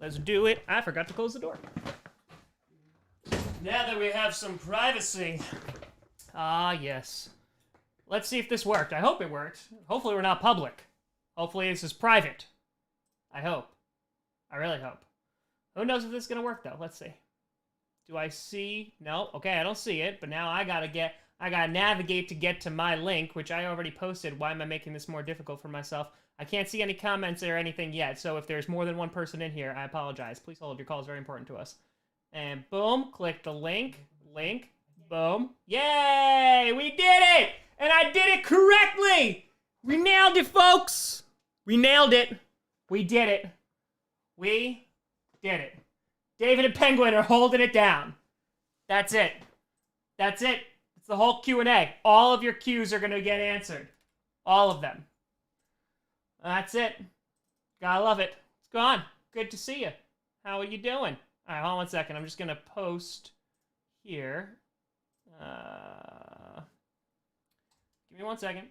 Let's do it. I forgot to close the door. Now that we have some privacy. Ah, yes. Let's see if this worked. I hope it worked. Hopefully we're not public. Hopefully this is private. I hope. I really hope. Who knows if this is going to work, though? Let's see. Do I see? No. Okay, I don't see it. But now I gotta navigate to get to my link, which I already posted. Why am I making this more difficult for myself? I can't see any comments or anything yet. So if there's more than one person in here, I apologize. Please hold. Your call is very important to us. And boom, click the link. Link. Boom. Yay! We did it! And I did it correctly! We nailed it, folks! We nailed it. We did it. We did it. David and Penguin are holding it down. That's it. That's it. It's the whole Q&A. All of your Qs are going to get answered. All of them. That's it. Gotta love it. It's gone. Good to see you. How are you doing? All right, hold on 1 second. I'm just going to post here. Give me 1 second.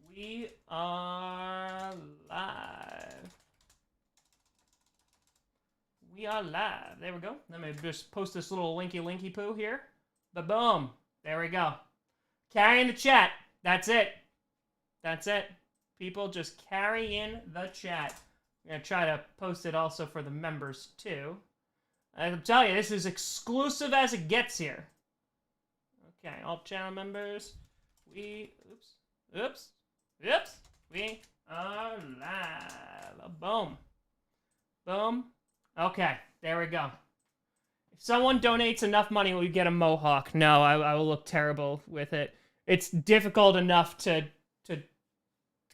We are live. We are live. There we go. Let me just post this little linky poo here. Ba-boom. There we go. Carry in the chat. That's it. That's it. People just carry in the chat. I'm going to try to post it also for the members, too. I'm telling you, this is exclusive as it gets here. Okay, all channel members. We are live. Boom. Boom. Okay, there we go. If someone donates enough money, will you get a mohawk? No, I will look terrible with it. It's difficult enough to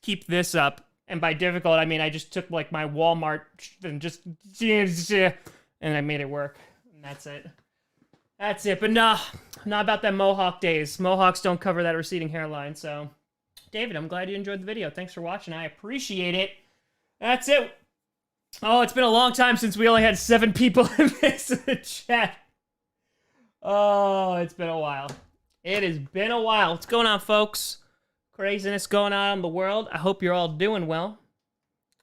keep this up. And by difficult, I mean I just took like my Walmart and just... And I made it work. And that's it. That's it. But nah, not about that mohawk days. Mohawks don't cover that receding hairline, so... David, I'm glad you enjoyed the video. Thanks for watching. I appreciate it. That's it. Oh, it's been a long time since we only had 7 people in the chat. Oh, it's been a while. It has been a while. What's going on, folks? Craziness going on in the world. I hope you're all doing well.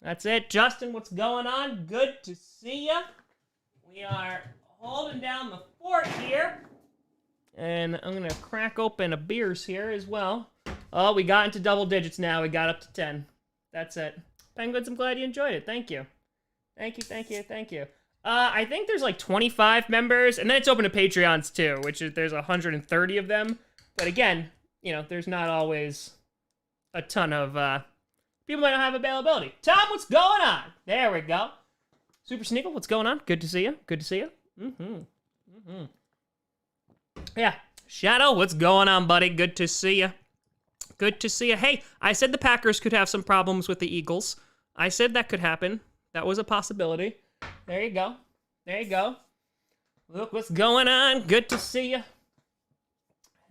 That's it. Justin, what's going on? Good to see ya. We are holding down the fort here. And I'm going to crack open a beers here as well. Oh, we got into double digits now. We got up to 10. That's it. Penguins, I'm glad you enjoyed it. Thank you. Thank you, thank you, thank you. I think there's like 25 members, and then it's open to Patreons too, which is, there's 130 of them. But again, you know, there's not always a ton of, people might not have availability. Tom, what's going on? There we go. Super Sneakle, what's going on? Good to see you. Good to see you. Yeah. Shadow, what's going on, buddy? Good to see you. Good to see you. Hey, I said the Packers could have some problems with the Eagles. I said that could happen. That was a possibility. There you go. There you go. Look what's going on. Good to see you.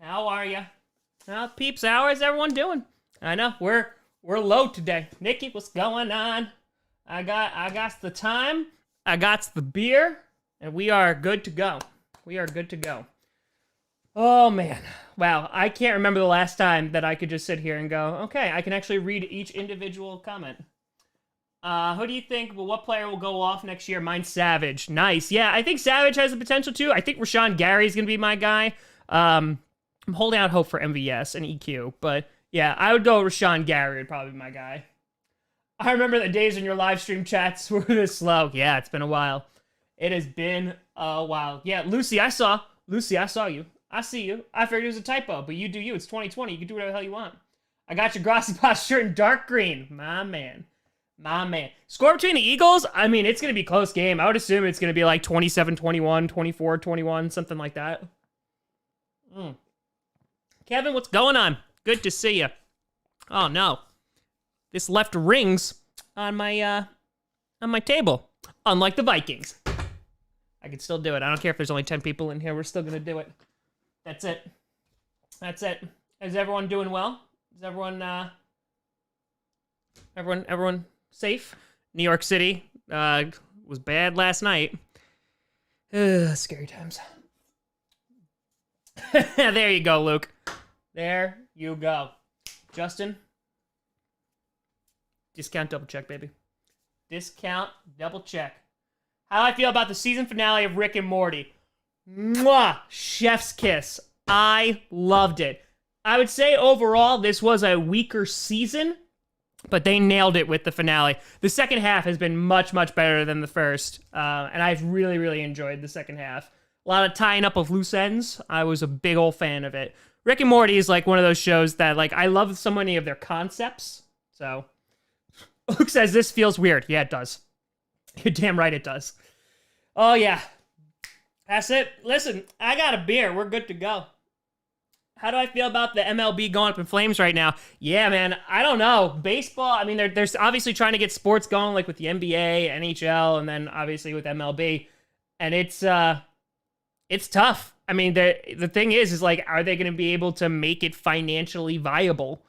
How are you? Peeps, how is everyone doing? I know, we're low today. Nikki, what's going on? I got the time. I got the beer. And we are good to go. We are good to go. Oh, man. Wow, I can't remember the last time that I could just sit here and go, okay, I can actually read each individual comment. Who do you think, well, what player will go off next year? Mine's Savage. Nice. Yeah, I think Savage has the potential too. I think Rashawn Gary's going to be my guy. I'm holding out hope for MVS and EQ, but yeah, I would go Rashawn Gary would probably be my guy. I remember the days when your live stream chats were this slow. Yeah, it's been a while. It has been a while. Yeah, Lucy, I saw you. I see you. I figured it was a typo, but you do you. It's 2020. You can do whatever the hell you want. I got your Grossi Boss shirt in dark green. My man. My man. Score between the Eagles? I mean, it's going to be a close game. I would assume it's going to be like 27-21, 24-21, something like that. Kevin, what's going on? Good to see you. Oh, no. This left rings on my table. Unlike the Vikings. I can still do it. I don't care if there's only 10 people in here. We're still going to do it. That's it. That's it. Is everyone doing well? Is everyone safe? New York City was bad last night. Scary times. There you go, Luke. There you go. Justin? Discount double check, baby. Discount, double check. How do I feel about the season finale of Rick and Morty? Mwah! Chef's kiss. I loved it. I would say overall this was a weaker season, but they nailed it with the finale. The second half has been much, much better than the first, and I've really, really enjoyed the second half. A lot of tying up of loose ends. I was a big old fan of it. Rick and Morty is like one of those shows that like I love so many of their concepts. So Luke says this feels weird. Yeah, it does. You're damn right it does. Oh yeah. That's it. Listen, I got a beer. We're good to go. How do I feel about the MLB going up in flames right now? Yeah, man, I don't know. Baseball, I mean, they're obviously trying to get sports going, like with the NBA, NHL, and then obviously with MLB. And it's tough. I mean, the thing is like, are they going to be able to make it financially viable?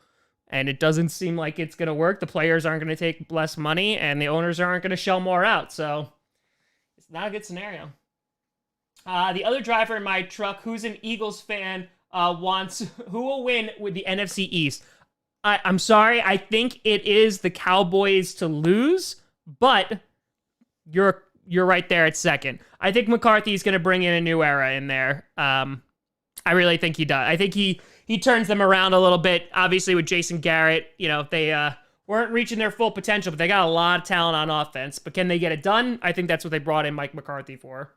And it doesn't seem like it's going to work. The players aren't going to take less money, and the owners aren't going to shell more out. So it's not a good scenario. The other driver in my truck, who's an Eagles fan, wants who will win with the NFC East. I'm sorry. I think it is the Cowboys to lose, but you're right there at second. I think McCarthy's going to bring in a new era in there. I really think he does. I think he turns them around a little bit. Obviously, with Jason Garrett, you know, they weren't reaching their full potential, but they got a lot of talent on offense. But can they get it done? I think that's what they brought in Mike McCarthy for.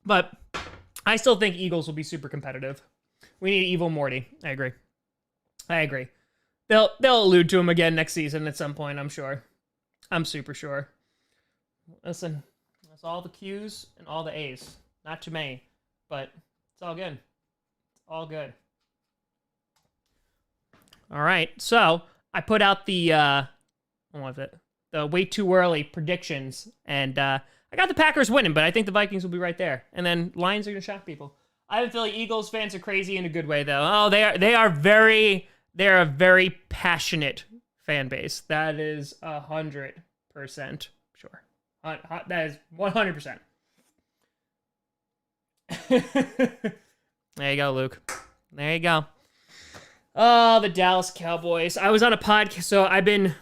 But I still think Eagles will be super competitive. We need evil Morty. I agree. They'll allude to him again next season at some point, I'm sure. I'm super sure. Listen, that's all the Q's and all the A's. Not too many, but it's all good. It's all good. All right, so I put out the way too early predictions, and I got the Packers winning, but I think the Vikings will be right there. And then Lions are going to shock people. I have a feeling Eagles fans are crazy in a good way, though. Oh, they are a very passionate fan base. That is 100% sure. That is 100%. There you go, Luke. There you go. Oh, the Dallas Cowboys. I was on a podcast, so I've been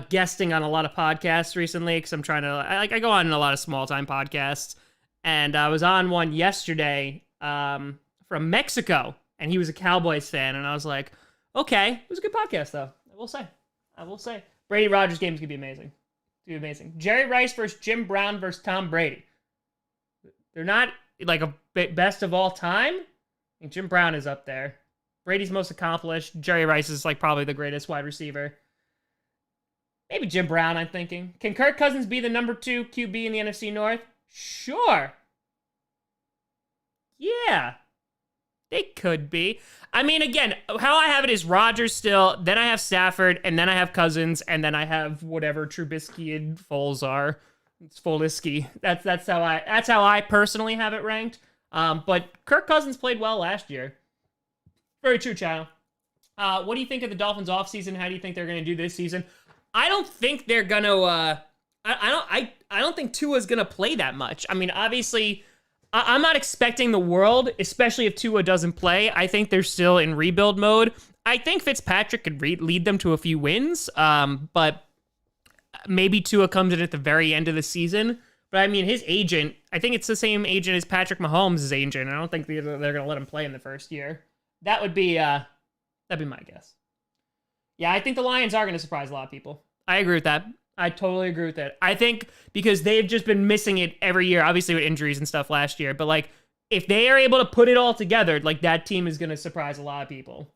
guesting on a lot of podcasts recently because I'm trying to, I go on a lot of small time podcasts, and I was on one yesterday from Mexico, and he was a Cowboys fan, and I was like, okay, it was a good podcast though. I will say. Brady Rodgers game's gonna be amazing. It's gonna be amazing. Jerry Rice versus Jim Brown versus Tom Brady. They're not like a best of all time. I think Jim Brown is up there. Brady's most accomplished. Jerry Rice is like probably the greatest wide receiver. Maybe Jim Brown, I'm thinking. Can Kirk Cousins be the number 2 QB in the NFC North? Sure. Yeah. They could be. I mean, again, how I have it is Rodgers still, then I have Stafford, and then I have Cousins, and then I have whatever Trubisky and Foles are. It's Folisky. That's how I personally have it ranked. But Kirk Cousins played well last year. Very true, Channel. What do you think of the Dolphins offseason? How do you think they're going to do this season? I don't think they're going to... I don't think Tua's going to play that much. I mean, obviously, I'm not expecting the world, especially if Tua doesn't play. I think they're still in rebuild mode. I think Fitzpatrick could lead them to a few wins, but maybe Tua comes in at the very end of the season. But I mean, his agent, I think it's the same agent as Patrick Mahomes' agent. I don't think they're going to let him play in the first year. That'd be my guess. Yeah, I think the Lions are going to surprise a lot of people. I agree with that. I totally agree with that. I think because they've just been missing it every year, obviously with injuries and stuff last year. But like, if they are able to put it all together, like that team is going to surprise a lot of people.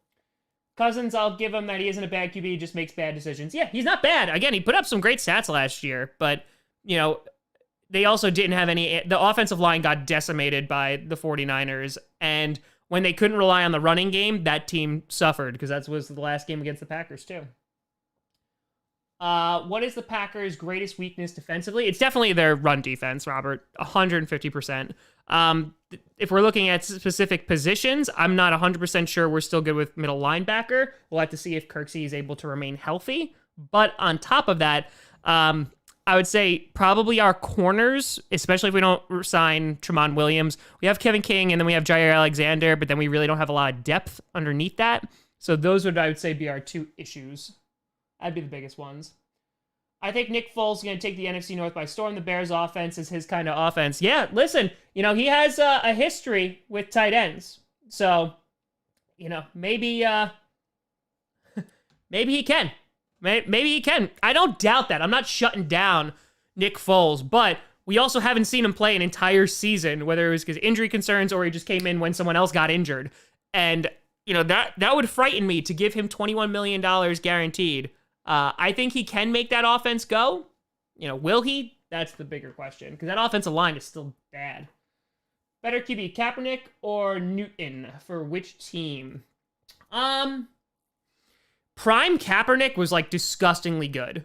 Cousins, I'll give him that he isn't a bad QB, he just makes bad decisions. Yeah, he's not bad. Again, he put up some great stats last year, but, you know, they also didn't have any... The offensive line got decimated by the 49ers, and when they couldn't rely on the running game, that team suffered, because that was the last game against the Packers, too. What is the Packers' greatest weakness defensively? It's definitely their run defense, Robert. 150%. If we're looking at specific positions, I'm not 100% sure we're still good with middle linebacker. We'll have to see if Kirksey is able to remain healthy. But on top of that, I would say probably our corners, especially if we don't sign Tramon Williams. We have Kevin King, and then we have Jair Alexander, but then we really don't have a lot of depth underneath that. So those would, I would say, be our two issues. That'd be the biggest ones. I think Nick Foles is going to take the NFC North by storm. The Bears' offense is his kind of offense. Yeah, listen, he has a history with tight ends. So, maybe maybe he can. Maybe he can. I don't doubt that. I'm not shutting down Nick Foles, but we also haven't seen him play an entire season, whether it was because injury concerns or he just came in when someone else got injured. And, that would frighten me to give him $21 million guaranteed. I think he can make that offense go. Will he? That's the bigger question, because that offensive line is still bad. Better QB, Kaepernick or Newton for which team? Prime Kaepernick was, disgustingly good.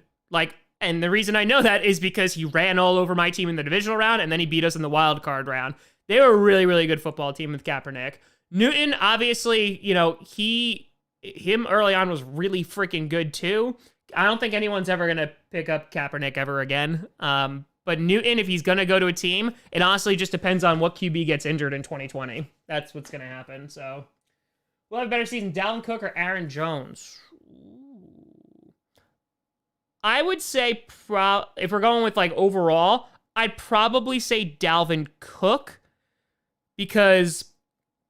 And the reason I know that is because he ran all over my team in the divisional round, and then he beat us in the wild card round. They were a really, really good football team with Kaepernick. Newton, obviously, him early on was really freaking good too. I don't think anyone's ever going to pick up Kaepernick ever again. But Newton, if he's going to go to a team, it honestly just depends on what QB gets injured in 2020. That's what's going to happen. So we'll have a better season, Dalvin Cook or Aaron Jones? Ooh. I would say, if we're going with overall, I'd probably say Dalvin Cook, because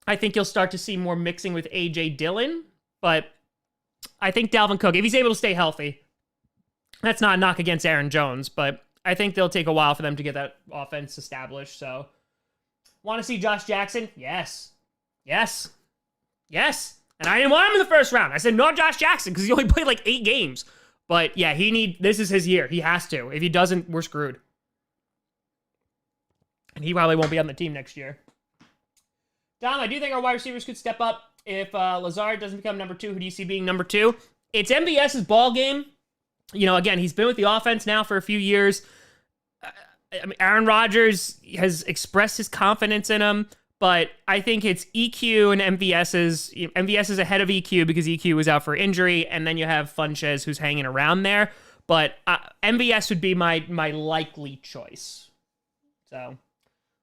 I think you'll start to see more mixing with A.J. Dillon. But I think Dalvin Cook, if he's able to stay healthy, that's not a knock against Aaron Jones, but I think they'll take a while for them to get that offense established. So, want to see Josh Jackson? Yes. Yes. Yes. And I didn't want him in the first round. I said no Josh Jackson because he only played 8 games. But yeah, this is his year. He has to. If he doesn't, we're screwed. And he probably won't be on the team next year. Dom, I do think our wide receivers could step up. If Lazard doesn't become number 2, who do you see being number 2? It's MVS's ball game. Again, he's been with the offense now for a few years. Aaron Rodgers has expressed his confidence in him, but I think it's EQ and MVS's. MVS is ahead of EQ because EQ was out for injury, and then you have Funches who's hanging around there. But MVS would be my likely choice. So,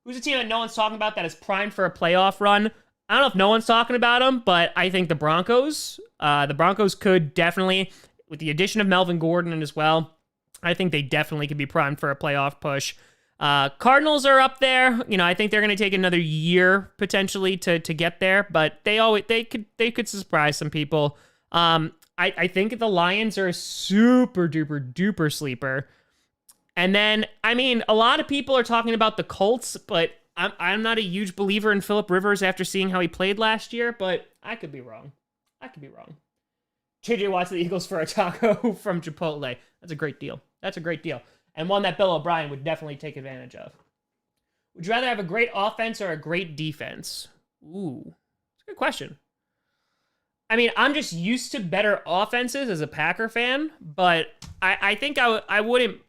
who's a team that no one's talking about that is primed for a playoff run? I don't know if no one's talking about them, but I think the Broncos. The Broncos could definitely, with the addition of Melvin Gordon as well, I think they definitely could be primed for a playoff push. Cardinals are up there. I think they're going to take another year potentially to get there, but they could surprise some people. I think the Lions are a super duper duper sleeper. And then, a lot of people are talking about the Colts, but I'm not a huge believer in Phillip Rivers after seeing how he played last year, but I could be wrong. JJ Watt's the Eagles for a taco from Chipotle. That's a great deal. And one that Bill O'Brien would definitely take advantage of. Would you rather have a great offense or a great defense? Ooh, that's a good question. I'm just used to better offenses as a Packer fan, but I think I wouldn't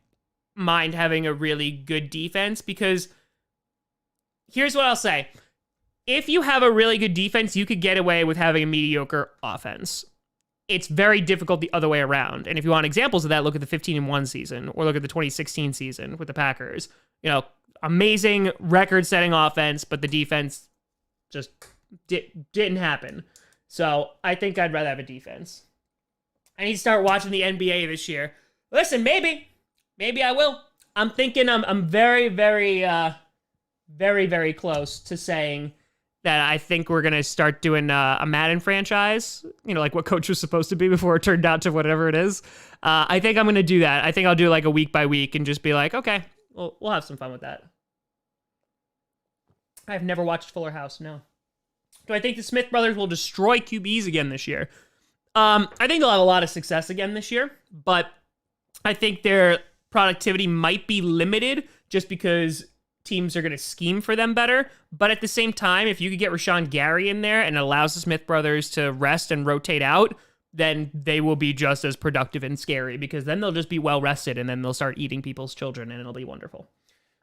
mind having a really good defense, because here's what I'll say. If you have a really good defense, you could get away with having a mediocre offense. It's very difficult the other way around. And if you want examples of that, look at the 15-1 season or look at the 2016 season with the Packers. Amazing record-setting offense, but the defense just didn't happen. So I think I'd rather have a defense. I need to start watching the NBA this year. Listen, maybe I will. I'm thinking I'm very, very, very, very close to saying that I think we're going to start doing a Madden franchise, like what Coach was supposed to be before it turned out to whatever it is. I think I'm going to do that. I think I'll do a week by week and just be like, okay, we'll have some fun with that. I've never watched Fuller House, no. Do I think the Smith brothers will destroy QBs again this year? I think they'll have a lot of success again this year, but I think their productivity might be limited just because teams are going to scheme for them better. But at the same time, if you could get Rashawn Gary in there and it allows the Smith brothers to rest and rotate out, then they will be just as productive and scary, because then they'll just be well rested and then they'll start eating people's children and it'll be wonderful.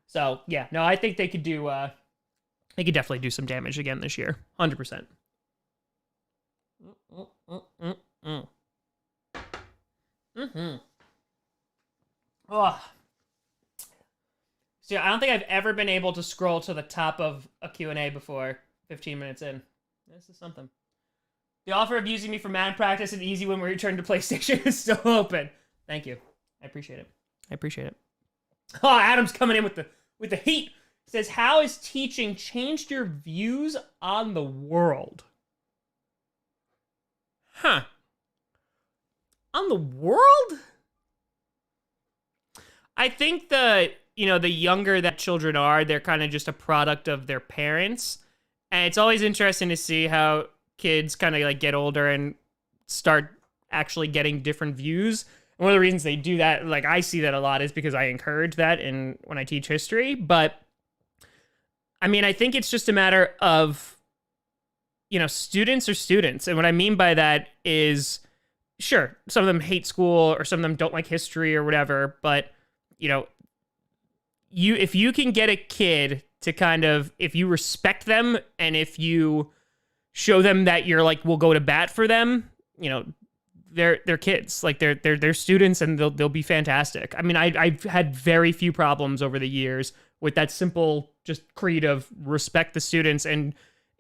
So yeah, no, I think they could definitely do some damage again this year. 100%. Oh. So I don't think I've ever been able to scroll to the top of a Q&A before 15 minutes in. This is something. The offer of using me for Madden practice and easy when we return to PlayStation is still open. Thank you. I appreciate it. I appreciate it. Oh, Adam's coming in with the heat. Says, how has teaching changed your views on the world? Huh. On the world? I think the younger that children are, they're kind of just a product of their parents. And it's always interesting to see how kids kind of like get older and start actually getting different views. And one of the reasons they do that, like I see that a lot, is because I encourage that when I teach history. But I mean, I think it's just a matter of, students are students. And what I mean by that is, sure, some of them hate school or some of them don't like history or whatever. But, if you can get a kid to kind of, if you respect them and if you show them that you're like, will go to bat for them, they're kids. Like they're students and they'll be fantastic. I mean, I've had very few problems over the years with that simple just creed of respect the students. And,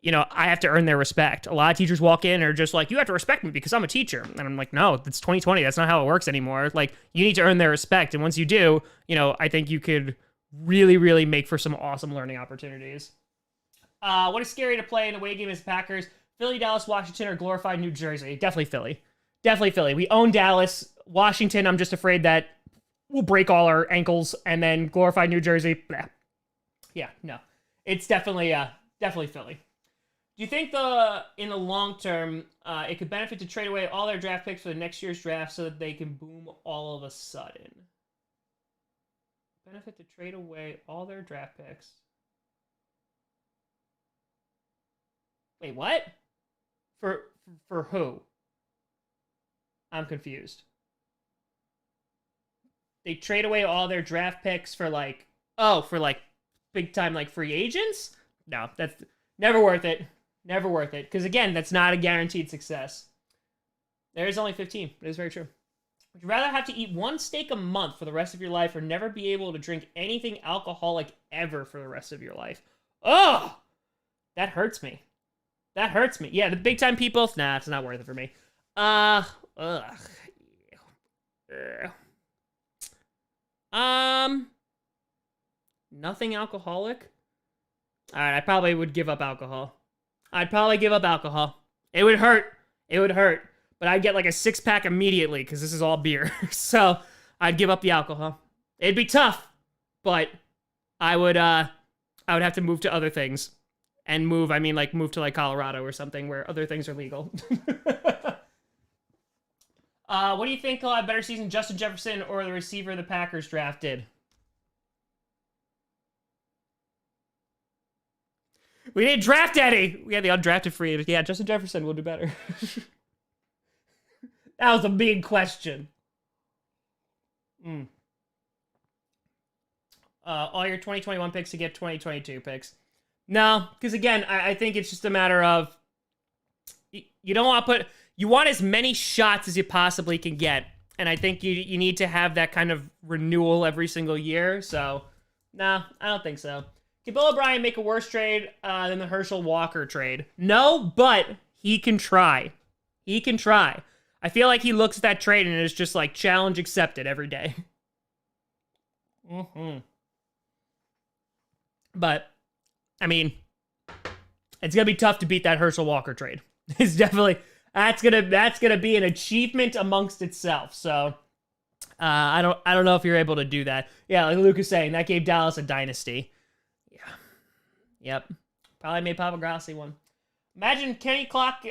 I have to earn their respect. A lot of teachers walk in and are just like, you have to respect me because I'm a teacher. And I'm like, no, it's 2020. That's not how it works anymore. Like, you need to earn their respect. And once you do, I think you could really, really make for some awesome learning opportunities. What is scary to play in a away game as Packers? Philly, Dallas, Washington, or glorified New Jersey? Definitely Philly. Definitely Philly. We own Dallas. Washington, I'm just afraid that we'll break all our ankles. And then glorified New Jersey, blah. Yeah, no. It's definitely Philly. Do you think in the long term, it could benefit to trade away all their draft picks for the next year's draft so that they can boom all of a sudden? Benefit to trade away all their draft picks. Wait, what? For who? I'm confused. They trade away all their draft picks for big time like free agents? No, that's never worth it. Never worth it. Because again, that's not a guaranteed success. There is only 15. It is very true. Would you rather have to eat one steak a month for the rest of your life or never be able to drink anything alcoholic ever for the rest of your life? Oh! That hurts me. That hurts me. Yeah, the big time people, nah, it's not worth it for me. Nothing alcoholic? Alright, I probably would give up alcohol. I'd probably give up alcohol. It would hurt. It would hurt. But I'd get like a 6-pack immediately because this is all beer. So I'd give up the alcohol. It'd be tough, but I would have to move to other things. And move to like Colorado or something where other things are legal. What do you think will have better season, Justin Jefferson or the receiver the Packers drafted? We didn't draft any. We had the undrafted free agent. Yeah, Justin Jefferson will do better. That was a big question. All your 2021 picks to get 2022 picks. No, because again, I think it's just a matter of you don't want to put... You want as many shots as you possibly can get. And I think you need to have that kind of renewal every single year. So, no, I don't think so. Can Bill O'Brien make a worse trade than the Herschel Walker trade? No, but he can try. He can try. I feel like he looks at that trade and is just like, challenge accepted every day. But, I mean, it's going to be tough to beat that Herschel Walker trade. It's definitely... That's gonna be an achievement amongst itself. So I don't know if you're able to do that. Yeah, like Luke is saying, that gave Dallas a dynasty. Yeah. Yep. Probably made Papa Grossi one. Imagine Kenny Clark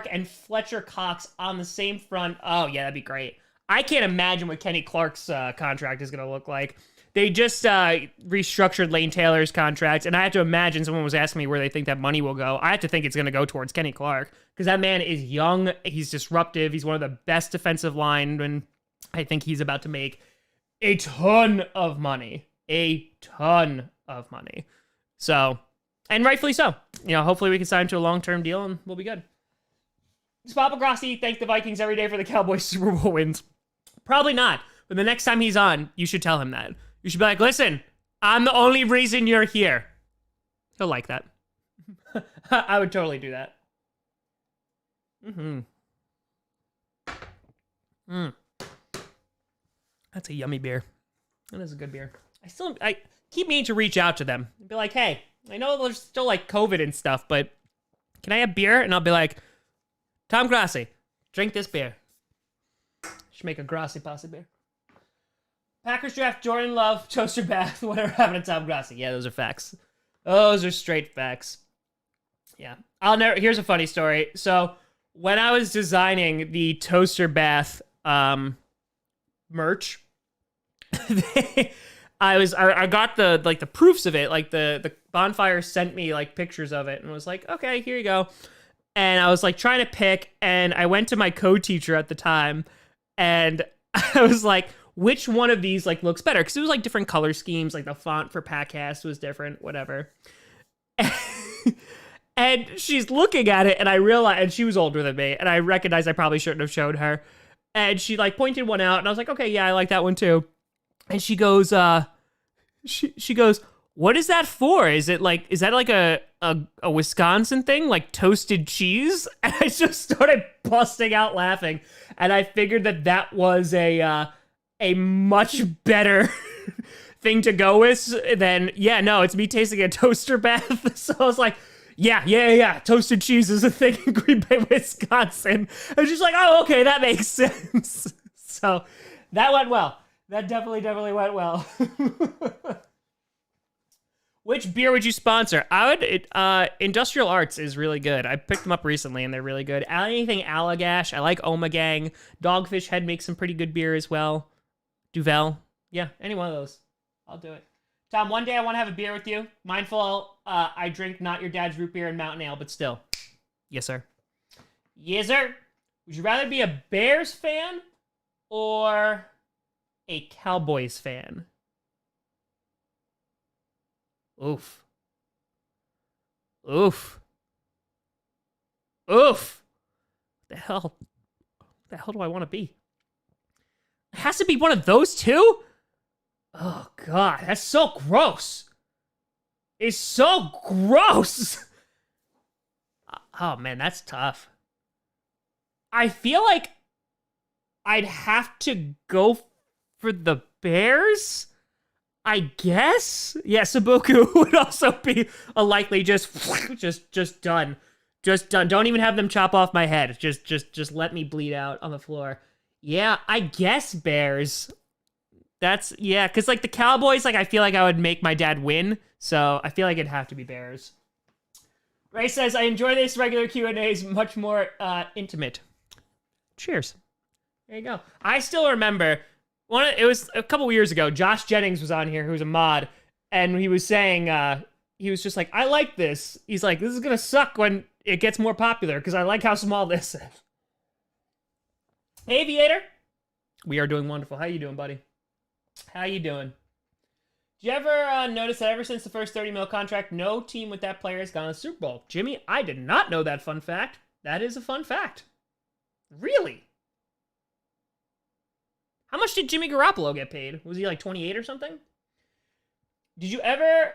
and Fletcher Cox on the same front. Oh yeah, that'd be great. I can't imagine what Kenny Clark's contract is gonna look like. They just restructured Lane Taylor's contract, and I have to imagine someone was asking me where they think that money will go. I have to think it's going to go towards Kenny Clark, because that man is young, he's disruptive, he's one of the best defensive linemen. I think he's about to make a ton of money. A ton of money. So, and rightfully so. Hopefully we can sign him to a long-term deal, and we'll be good. Does Papa Grossi thank the Vikings every day for the Cowboys Super Bowl wins? Probably not, but the next time he's on, you should tell him that. You should be like, listen, I'm the only reason you're here. He'll like that. I would totally do that. That's a yummy beer. That is a good beer. I keep meaning to reach out to them and be like, hey, I know there's still like COVID and stuff, but can I have beer? And I'll be like, Tom Grossi, drink this beer. Should make a Grossi pasta beer. Packers draft Jordan Love, toaster bath, whatever happened to Tom Grossi. Yeah, those are facts. Those are straight facts. Yeah. Here's a funny story. So when I was designing the toaster bath merch, I got the proofs of it. Like the Bonfire sent me like pictures of it and was like, okay, here you go. And I was like trying to pick, and I went to my co-teacher at the time, and I was like, which one of these like looks better? Because it was like different color schemes, like the font for Packast was different, whatever. And she's looking at it, and I realized, and she was older than me, and I recognized I probably shouldn't have showed her. And she like pointed one out, and I was like, okay, yeah, I like that one too. And she goes, she goes, what is that for? Is that like a Wisconsin thing, like toasted cheese? And I just started busting out laughing, and I figured that was a much better thing to go with than, yeah, no, it's me tasting a toaster bath. So I was like, yeah, toasted cheese is a thing in Green Bay, Wisconsin. And she's like, oh, okay, that makes sense. So that went well. That definitely went well. Which beer would you sponsor? Industrial Arts is really good. I picked them up recently, and they're really good. Anything Allagash. I like Omegang. Dogfish Head makes some pretty good beer as well. Duvel. Yeah, any one of those. I'll do it. Tom, one day I want to have a beer with you. Mindful, I drink not your dad's root beer and mountain ale, but still. Yes, sir. Yes, sir. Would you rather be a Bears fan or a Cowboys fan? Oof. The hell do I want to be? It has to be one of those two? Oh, God, that's so gross. It's so gross. Oh, man, that's tough. I feel like I'd have to go for the Bears, I guess. Yeah, Sabuku would also be a likely just done. Just done. Don't even have them chop off my head. Just let me bleed out on the floor. Yeah, I guess Bears. Yeah, because like the Cowboys, like I feel like I would make my dad win, so I feel like it'd have to be Bears. Ray says, I enjoy this regular Q&As much more intimate. Cheers. There you go. I still remember, it was a couple years ago, Josh Jennings was on here, who's a mod, and he was saying, he was just like, I like this. He's like, this is going to suck when it gets more popular, because I like how small this is. Hey, Aviator. We are doing wonderful. How you doing, buddy? How you doing? Did you ever notice that ever since the first $30 million contract, no team with that player has gone to the Super Bowl? Jimmy, I did not know that fun fact. That is a fun fact. Really? How much did Jimmy Garoppolo get paid? Was he like 28 or something? Did you ever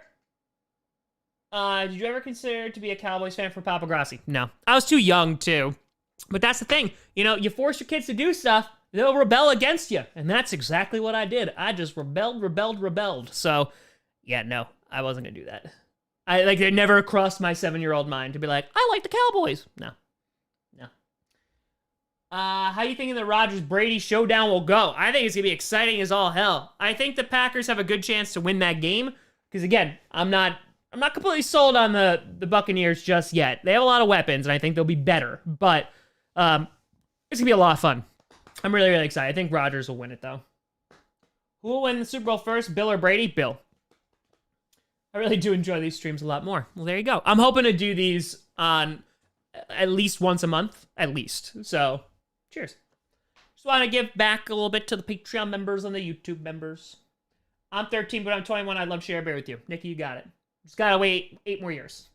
consider to be a Cowboys fan for Papa Grossi? No. I was too young, too. But that's the thing. You know, you force your kids to do stuff, they'll rebel against you. And that's exactly what I did. I just rebelled. So, yeah, no, I wasn't going to do that. It never crossed my 7-year-old mind to be like, I like the Cowboys. No. How you thinking the Rodgers-Brady showdown will go? I think it's going to be exciting as all hell. I think the Packers have a good chance to win that game. Because, again, I'm not completely sold on the Buccaneers just yet. They have a lot of weapons, and I think they'll be better. But it's going to be a lot of fun. I'm really, really excited. I think Rodgers will win it, though. Who will win the Super Bowl first, Bill or Brady? Bill. I really do enjoy these streams a lot more. Well, there you go. I'm hoping to do these on at least once a month, at least. So, cheers. Just want to give back a little bit to the Patreon members and the YouTube members. I'm 13, but I'm 21. I'd love to share a beer with you. Nikki, you got it. Just got to wait 8 more years.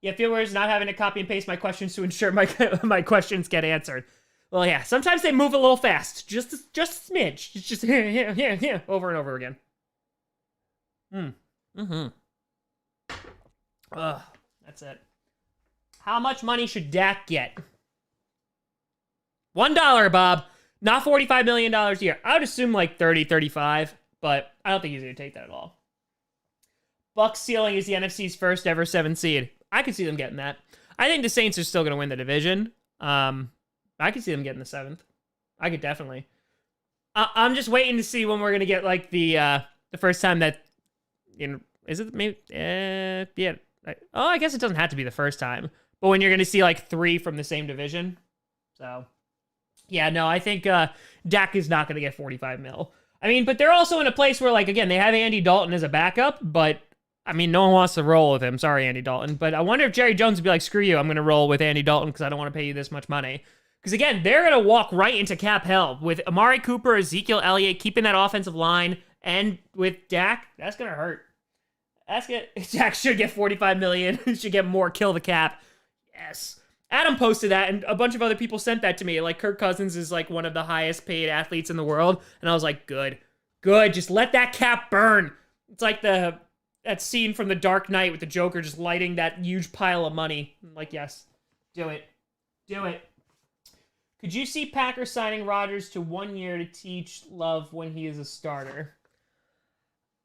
Yeah, viewers not having to copy and paste my questions to ensure my questions get answered. Well, yeah, sometimes they move a little fast. Just a smidge. It's just yeah, over and over again. That's it. How much money should Dak get? $1, Bob. Not $45 million a year. I would assume like 30, 35, but I don't think he's going to take that at all. Bucks ceiling is the NFC's first ever 7 seed. I could see them getting that. I think the Saints are still going to win the division. I could see them getting the 7th. I could definitely. I'm just waiting to see when we're going to get like the first time that, you know, is it maybe, yeah. I guess it doesn't have to be the first time, but when you're going to see like 3 from the same division. So, yeah, no, I think Dak is not going to get 45 mil. I mean, but they're also in a place where, like, again, they have Andy Dalton as a backup, but, I mean, no one wants to roll with him. Sorry, Andy Dalton. But I wonder if Jerry Jones would be like, screw you, I'm going to roll with Andy Dalton because I don't want to pay you this much money. Because, again, they're going to walk right into cap hell with Amari Cooper, Ezekiel Elliott, keeping that offensive line, and with Dak, that's going to hurt. Dak should get 45 million, should get more, kill the cap. Yes. Adam posted that, and a bunch of other people sent that to me. Like, Kirk Cousins is, like, one of the highest paid athletes in the world. And I was like, good. Just let that cap burn. It's like that scene from The Dark Knight with the Joker just lighting that huge pile of money. I'm like, yes. Do it. Could you see Packers signing Rodgers to 1 year to teach Love when he is a starter?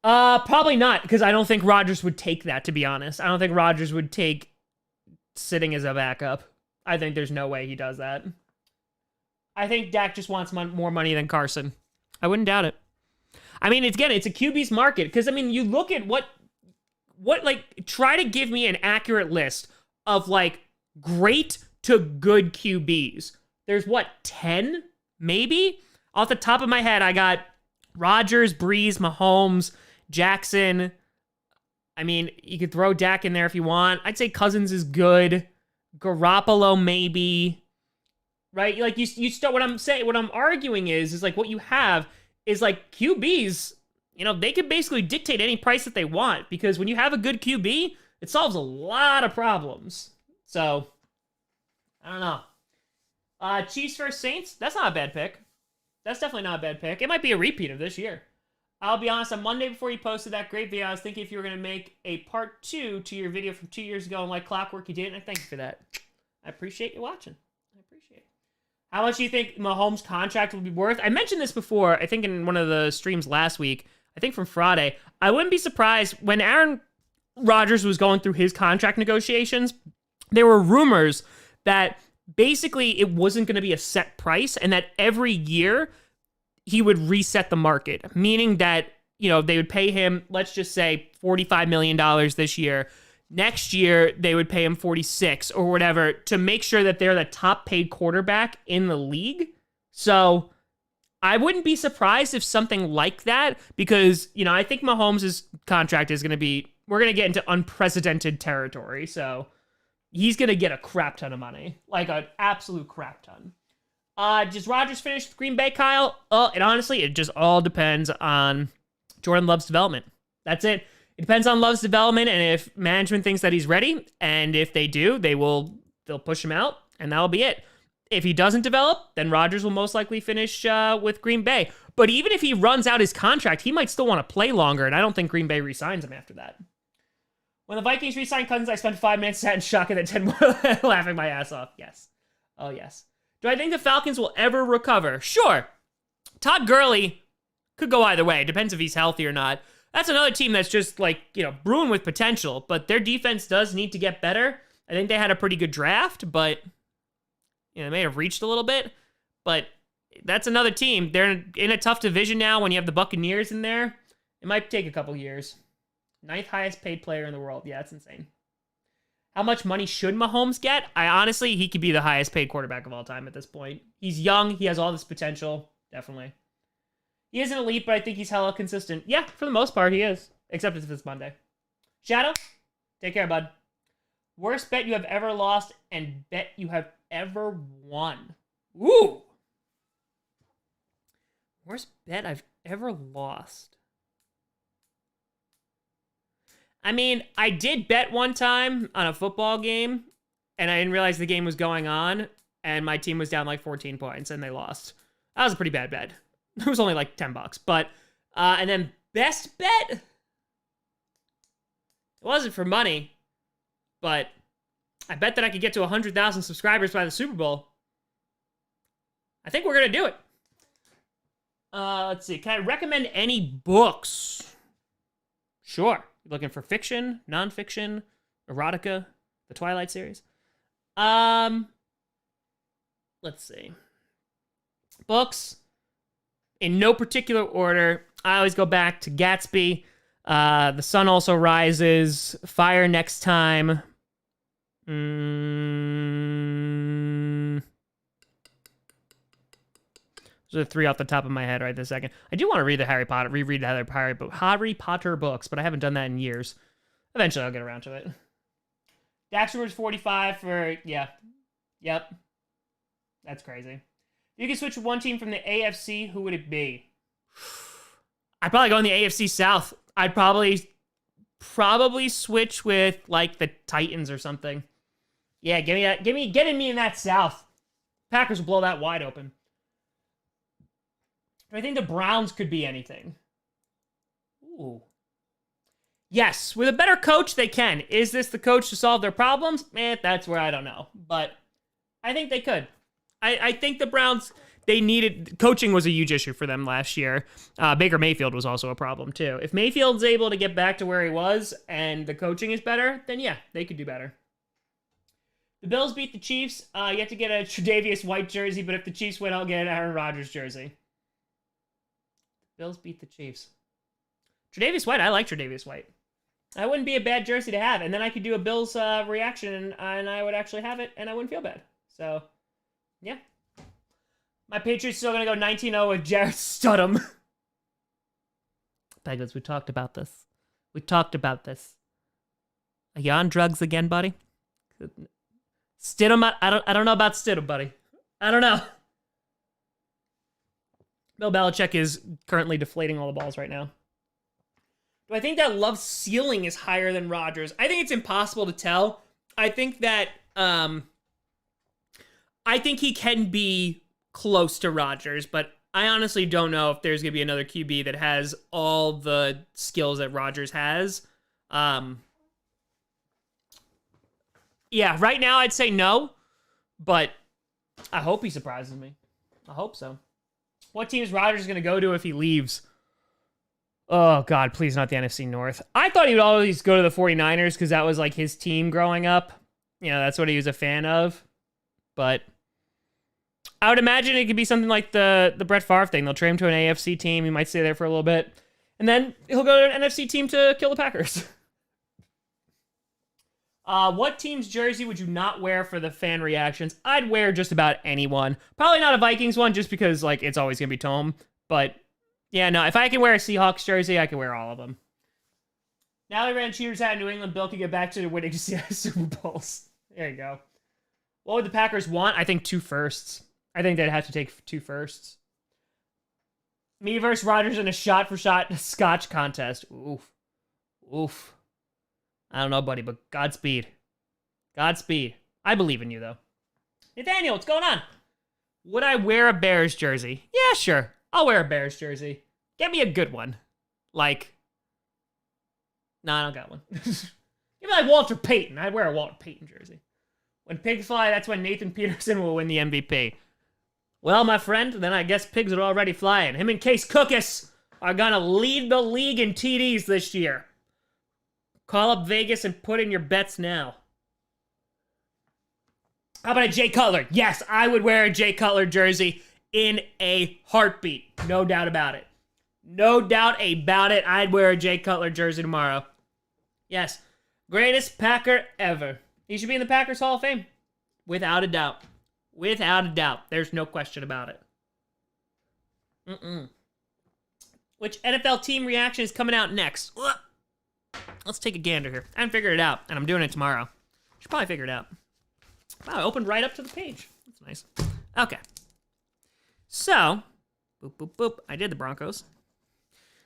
Probably not, because I don't think Rodgers would take that, to be honest. I don't think Rodgers would take sitting as a backup. I think there's no way he does that. I think Dak just wants more money than Carson. I wouldn't doubt it. I mean, it's a QB's market. Because, I mean, you look at what, like, try to give me an accurate list of, like, great to good QBs. There's, 10? Maybe? Off the top of my head, I got Rodgers, Breeze, Mahomes, Jackson. I mean, you could throw Dak in there if you want. I'd say Cousins is good. Garoppolo, maybe. Right? Like, you start, what I'm arguing is like, what you have is, like, QBs, you know, they can basically dictate any price that they want, because when you have a good QB, it solves a lot of problems. So, I don't know. Chiefs versus Saints, that's not a bad pick. That's definitely not a bad pick. It might be a repeat of this year. I'll be honest, on Monday before you posted that great video, I was thinking if you were going to make a part 2 to your video from 2 years ago, and like clockwork, you did, and I thank you for that. I appreciate you watching. I appreciate it. How much do you think Mahomes' contract will be worth? I mentioned this before, I think in one of the streams last week, I think from Friday. I wouldn't be surprised when Aaron Rodgers was going through his contract negotiations, there were rumors that basically it wasn't going to be a set price, and that every year he would reset the market, meaning that, you know, they would pay him, let's just say $45 million this year. Next year, they would pay him 46 or whatever to make sure that they're the top paid quarterback in the league. So I wouldn't be surprised if something like that, because, you know, I think Mahomes' contract is going to be, we're going to get into unprecedented territory. So he's going to get a crap ton of money, like an absolute crap ton. Does Rodgers finish with Green Bay, Kyle? And honestly, it just all depends on Jordan Love's development. That's it. It depends on Love's development, and if management thinks that he's ready, and if they do, they'll push him out, and that'll be it. If he doesn't develop, then Rodgers will most likely finish with Green Bay. But even if he runs out his contract, he might still want to play longer, and I don't think Green Bay re-signs him after that. When the Vikings re-signed Cousins, I spent 5 minutes sat in shock and then 10 more laughing my ass off. Yes. Oh, yes. Do I think the Falcons will ever recover? Sure. Todd Gurley could go either way. Depends if he's healthy or not. That's another team that's just, like, you know, brewing with potential, but their defense does need to get better. I think they had a pretty good draft, but, you know, they may have reached a little bit, but that's another team. They're in a tough division now when you have the Buccaneers in there. It might take a couple years. 9th highest paid player in the world. Yeah, that's insane. How much money should Mahomes get? Honestly, he could be the highest paid quarterback of all time at this point. He's young. He has all this potential. Definitely. He isn't elite, but I think he's hella consistent. Yeah, for the most part, he is. Except if it's Monday. Shadow, take care, bud. Worst bet you have ever lost and bet you have ever won. Ooh. Worst bet I've ever lost. I mean, I did bet one time on a football game, and I didn't realize the game was going on, and my team was down like 14 points, and they lost. That was a pretty bad bet. It was only like $10, but, and then best bet? It wasn't for money, but I bet that I could get to 100,000 subscribers by the Super Bowl. I think we're going to do it. Let's see. Can I recommend any books? Sure. Looking for fiction, nonfiction, erotica, the Twilight series. Let's see. Books, in no particular order. I always go back to Gatsby, The Sun Also Rises, Fire Next Time. Those are three off the top of my head right this second. I do want to read the reread the Harry Potter books, but I haven't done that in years. Eventually, I'll get around to it. Daxter was 45 for, yeah. Yep. That's crazy. If you could switch one team from the AFC, who would it be? I'd probably go in the AFC South. I'd probably switch with, like, the Titans or something. Yeah, get me in that South. Packers will blow that wide open. I think the Browns could be anything. Ooh. Yes, with a better coach, they can. Is this the coach to solve their problems? That's where I don't know. But I think they could. I think the Browns, they needed... Coaching was a huge issue for them last year. Baker Mayfield was also a problem, too. If Mayfield's able to get back to where he was and the coaching is better, then yeah, they could do better. The Bills beat the Chiefs. You have to get a Tre'Davious White jersey, but if the Chiefs win, I'll get an Aaron Rodgers jersey. Bills beat the Chiefs. Tre'Davious White, I like Tre'Davious White. That wouldn't be a bad jersey to have, and then I could do a Bills reaction, and I would actually have it, and I wouldn't feel bad. So, yeah. My Patriots still going to go 19-0 with Jarrett Stidham. Peggers, we talked about this. Are you on drugs again, buddy? Stidham, I don't know about Stidham, buddy. I don't know. Bill Belichick is currently deflating all the balls right now. Do I think that Love's ceiling is higher than Rodgers? I think it's impossible to tell. I think that, I think he can be close to Rodgers, but I honestly don't know if there's going to be another QB that has all the skills that Rodgers has. Yeah, right now I'd say no, but I hope he surprises me. I hope so. What team is Rodgers going to go to if he leaves? Oh, God, please not the NFC North. I thought he would always go to the 49ers because that was like his team growing up. You know, that's what he was a fan of. But I would imagine it could be something like the Brett Favre thing. They'll trade him to an AFC team. He might stay there for a little bit. And then he'll go to an NFC team to kill the Packers. What team's jersey would you not wear for the fan reactions? I'd wear just about anyone. Probably not a Vikings one just because, like, it's always going to be Tom. But, yeah, no, if I can wear a Seahawks jersey, I can wear all of them. Now they ran cheaters out in New England. Bill could get back to winning Super Bowls. There you go. What would the Packers want? I think 2 firsts. I think they'd have to take 2 firsts. Me versus Rodgers in a shot-for-shot scotch contest. Oof. Oof. I don't know, buddy, but Godspeed. Godspeed. I believe in you, though. Nathaniel, what's going on? Would I wear a Bears jersey? Yeah, sure. I'll wear a Bears jersey. Get me a good one. Like, nah, I don't got one. Give me like Walter Payton. I'd wear a Walter Payton jersey. When pigs fly, that's when Nathan Peterson will win the MVP. Well, my friend, then I guess pigs are already flying. Him and Case Cookus are going to lead the league in TDs this year. Call up Vegas and put in your bets now. How about a Jay Cutler? Yes, I would wear a Jay Cutler jersey in a heartbeat. No doubt about it. No doubt about it. I'd wear a Jay Cutler jersey tomorrow. Yes. Greatest Packer ever. He should be in the Packers Hall of Fame. Without a doubt. Without a doubt. There's no question about it. Which NFL team reaction is coming out next? Ugh. Let's take a gander here. I haven't figured it out, and I'm doing it tomorrow. Should probably figure it out. Wow, I opened right up to the page. That's nice. Okay. So, boop, boop, boop. I did the Broncos.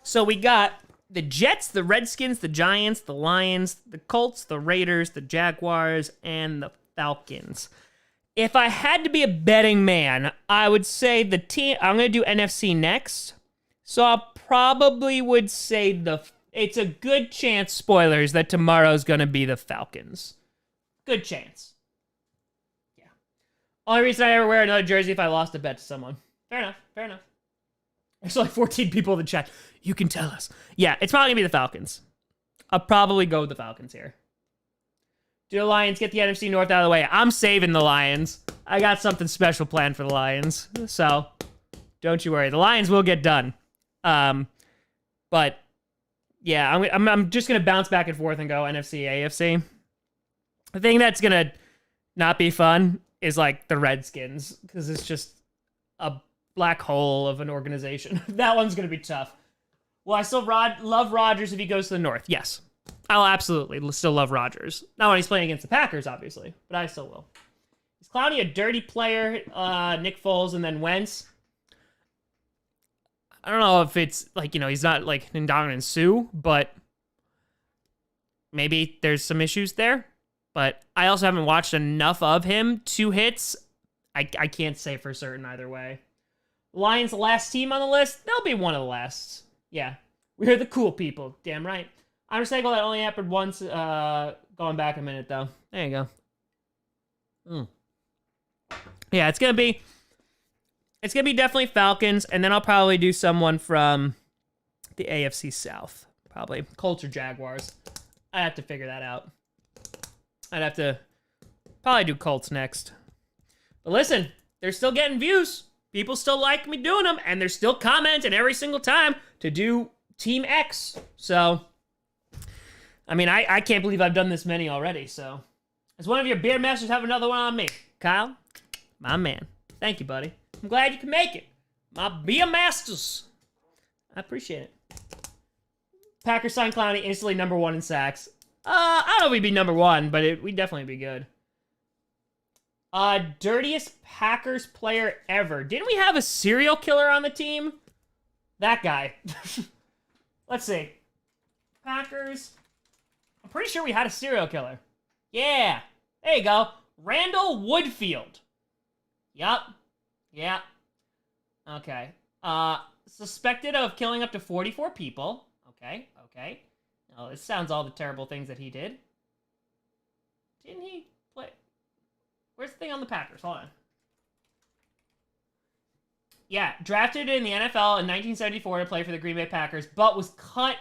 So we got the Jets, the Redskins, the Giants, the Lions, the Colts, the Raiders, the Jaguars, and the Falcons. If I had to be a betting man, I would say the team... I'm going to do NFC next. So I probably would say it's a good chance, spoilers, that tomorrow's going to be the Falcons. Good chance. Yeah. Only reason I ever wear another jersey if I lost a bet to someone. Fair enough. Fair enough. There's only 14 people in the chat. You can tell us. Yeah, it's probably going to be the Falcons. I'll probably go with the Falcons here. Do the Lions get the NFC North out of the way? I'm saving the Lions. I got something special planned for the Lions. So, don't you worry. The Lions will get done. But, yeah, I'm just going to bounce back and forth and go NFC, AFC. The thing that's going to not be fun is, like, the Redskins. Because it's just a black hole of an organization. That one's going to be tough. Will I still love Rodgers if he goes to the North? Yes. I'll absolutely still love Rodgers. Not when he's playing against the Packers, obviously, but I still will. Is Clowney a dirty player? Nick Foles and then Wentz? I don't know if it's, like, he's not, like, Ndamukong Suh, but maybe there's some issues there. But I also haven't watched enough of him to hits. I can't say for certain either way. Lions, the last team on the list? They'll be one of the last. Yeah. We're the cool people. Damn right. Understandable that only happened once. Going back a minute, though. There you go. Yeah, it's gonna be definitely Falcons, and then I'll probably do someone from the AFC South. Probably Colts or Jaguars. I have to figure that out. I'd have to probably do Colts next. But listen, they're still getting views. People still like me doing them, and they're still commenting every single time to do Team X. So, I mean, I can't believe I've done this many already, so. As one of your beer masters, have another one on me. Kyle, my man. Thank you, buddy. I'm glad you can make it. My beer masters. I appreciate it. Packers sign Clowney, instantly number 1 in sacks. I don't know if we'd be number 1, but we'd definitely be good. Dirtiest Packers player ever. Didn't we have a serial killer on the team? That guy. Let's see. Packers. I'm pretty sure we had a serial killer. Yeah. There you go. Randall Woodfield. Yup. Yeah. Okay. Suspected of killing up to 44 people. Okay. Oh, this sounds all the terrible things that he did. Didn't he play? Where's the thing on the Packers? Hold on. Yeah, drafted in the NFL in 1974 to play for the Green Bay Packers, but was cut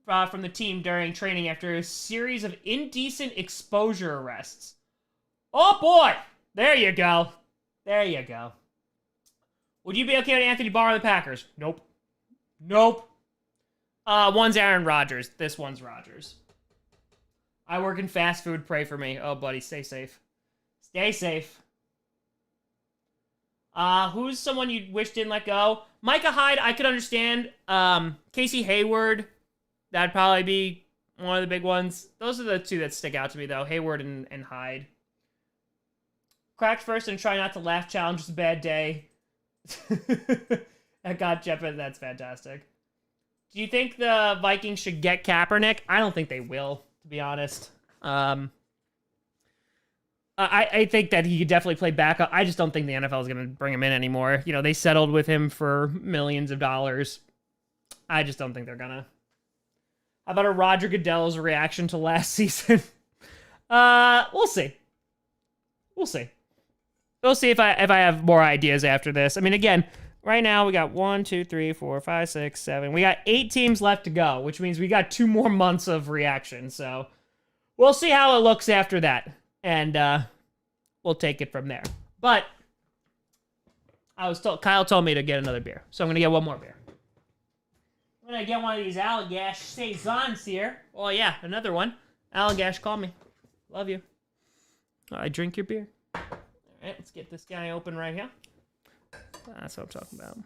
from the team during training after a series of indecent exposure arrests. Oh boy! There you go. There you go. Would you be okay with Anthony Barr on the Packers? Nope. One's Aaron Rodgers. This one's Rodgers. I work in fast food. Pray for me. Oh, buddy, stay safe. Stay safe. Who's someone you wish didn't let go? Micah Hyde, I could understand. Casey Hayward, that'd probably be one of the big ones. Those are the two that stick out to me, though. Hayward and Hyde. Cracked first and try not to laugh challenge. It's a bad day. That got Jefferson. That's fantastic. Do you think the Vikings should get Kaepernick? I don't think they will, to be honest. I think that he could definitely play backup. I just don't think the NFL is going to bring him in anymore. They settled with him for millions of dollars. I just don't think they're going to. How about a Roger Goodell's reaction to last season? We'll see. We'll see if I have more ideas after this. I mean, again, right now we got 1, 2, 3, 4, 5, 6, 7. We got 8 teams left to go, which means we got 2 more months of reaction. So we'll see how it looks after that. And we'll take it from there. But Kyle told me to get another beer. So I'm going to get one more beer. I'm going to get one of these Allagash Saisons here. Oh, yeah, another one. Allagash, call me. Love you. I drink your beer. All right, let's get this guy open right here. That's what I'm talking about.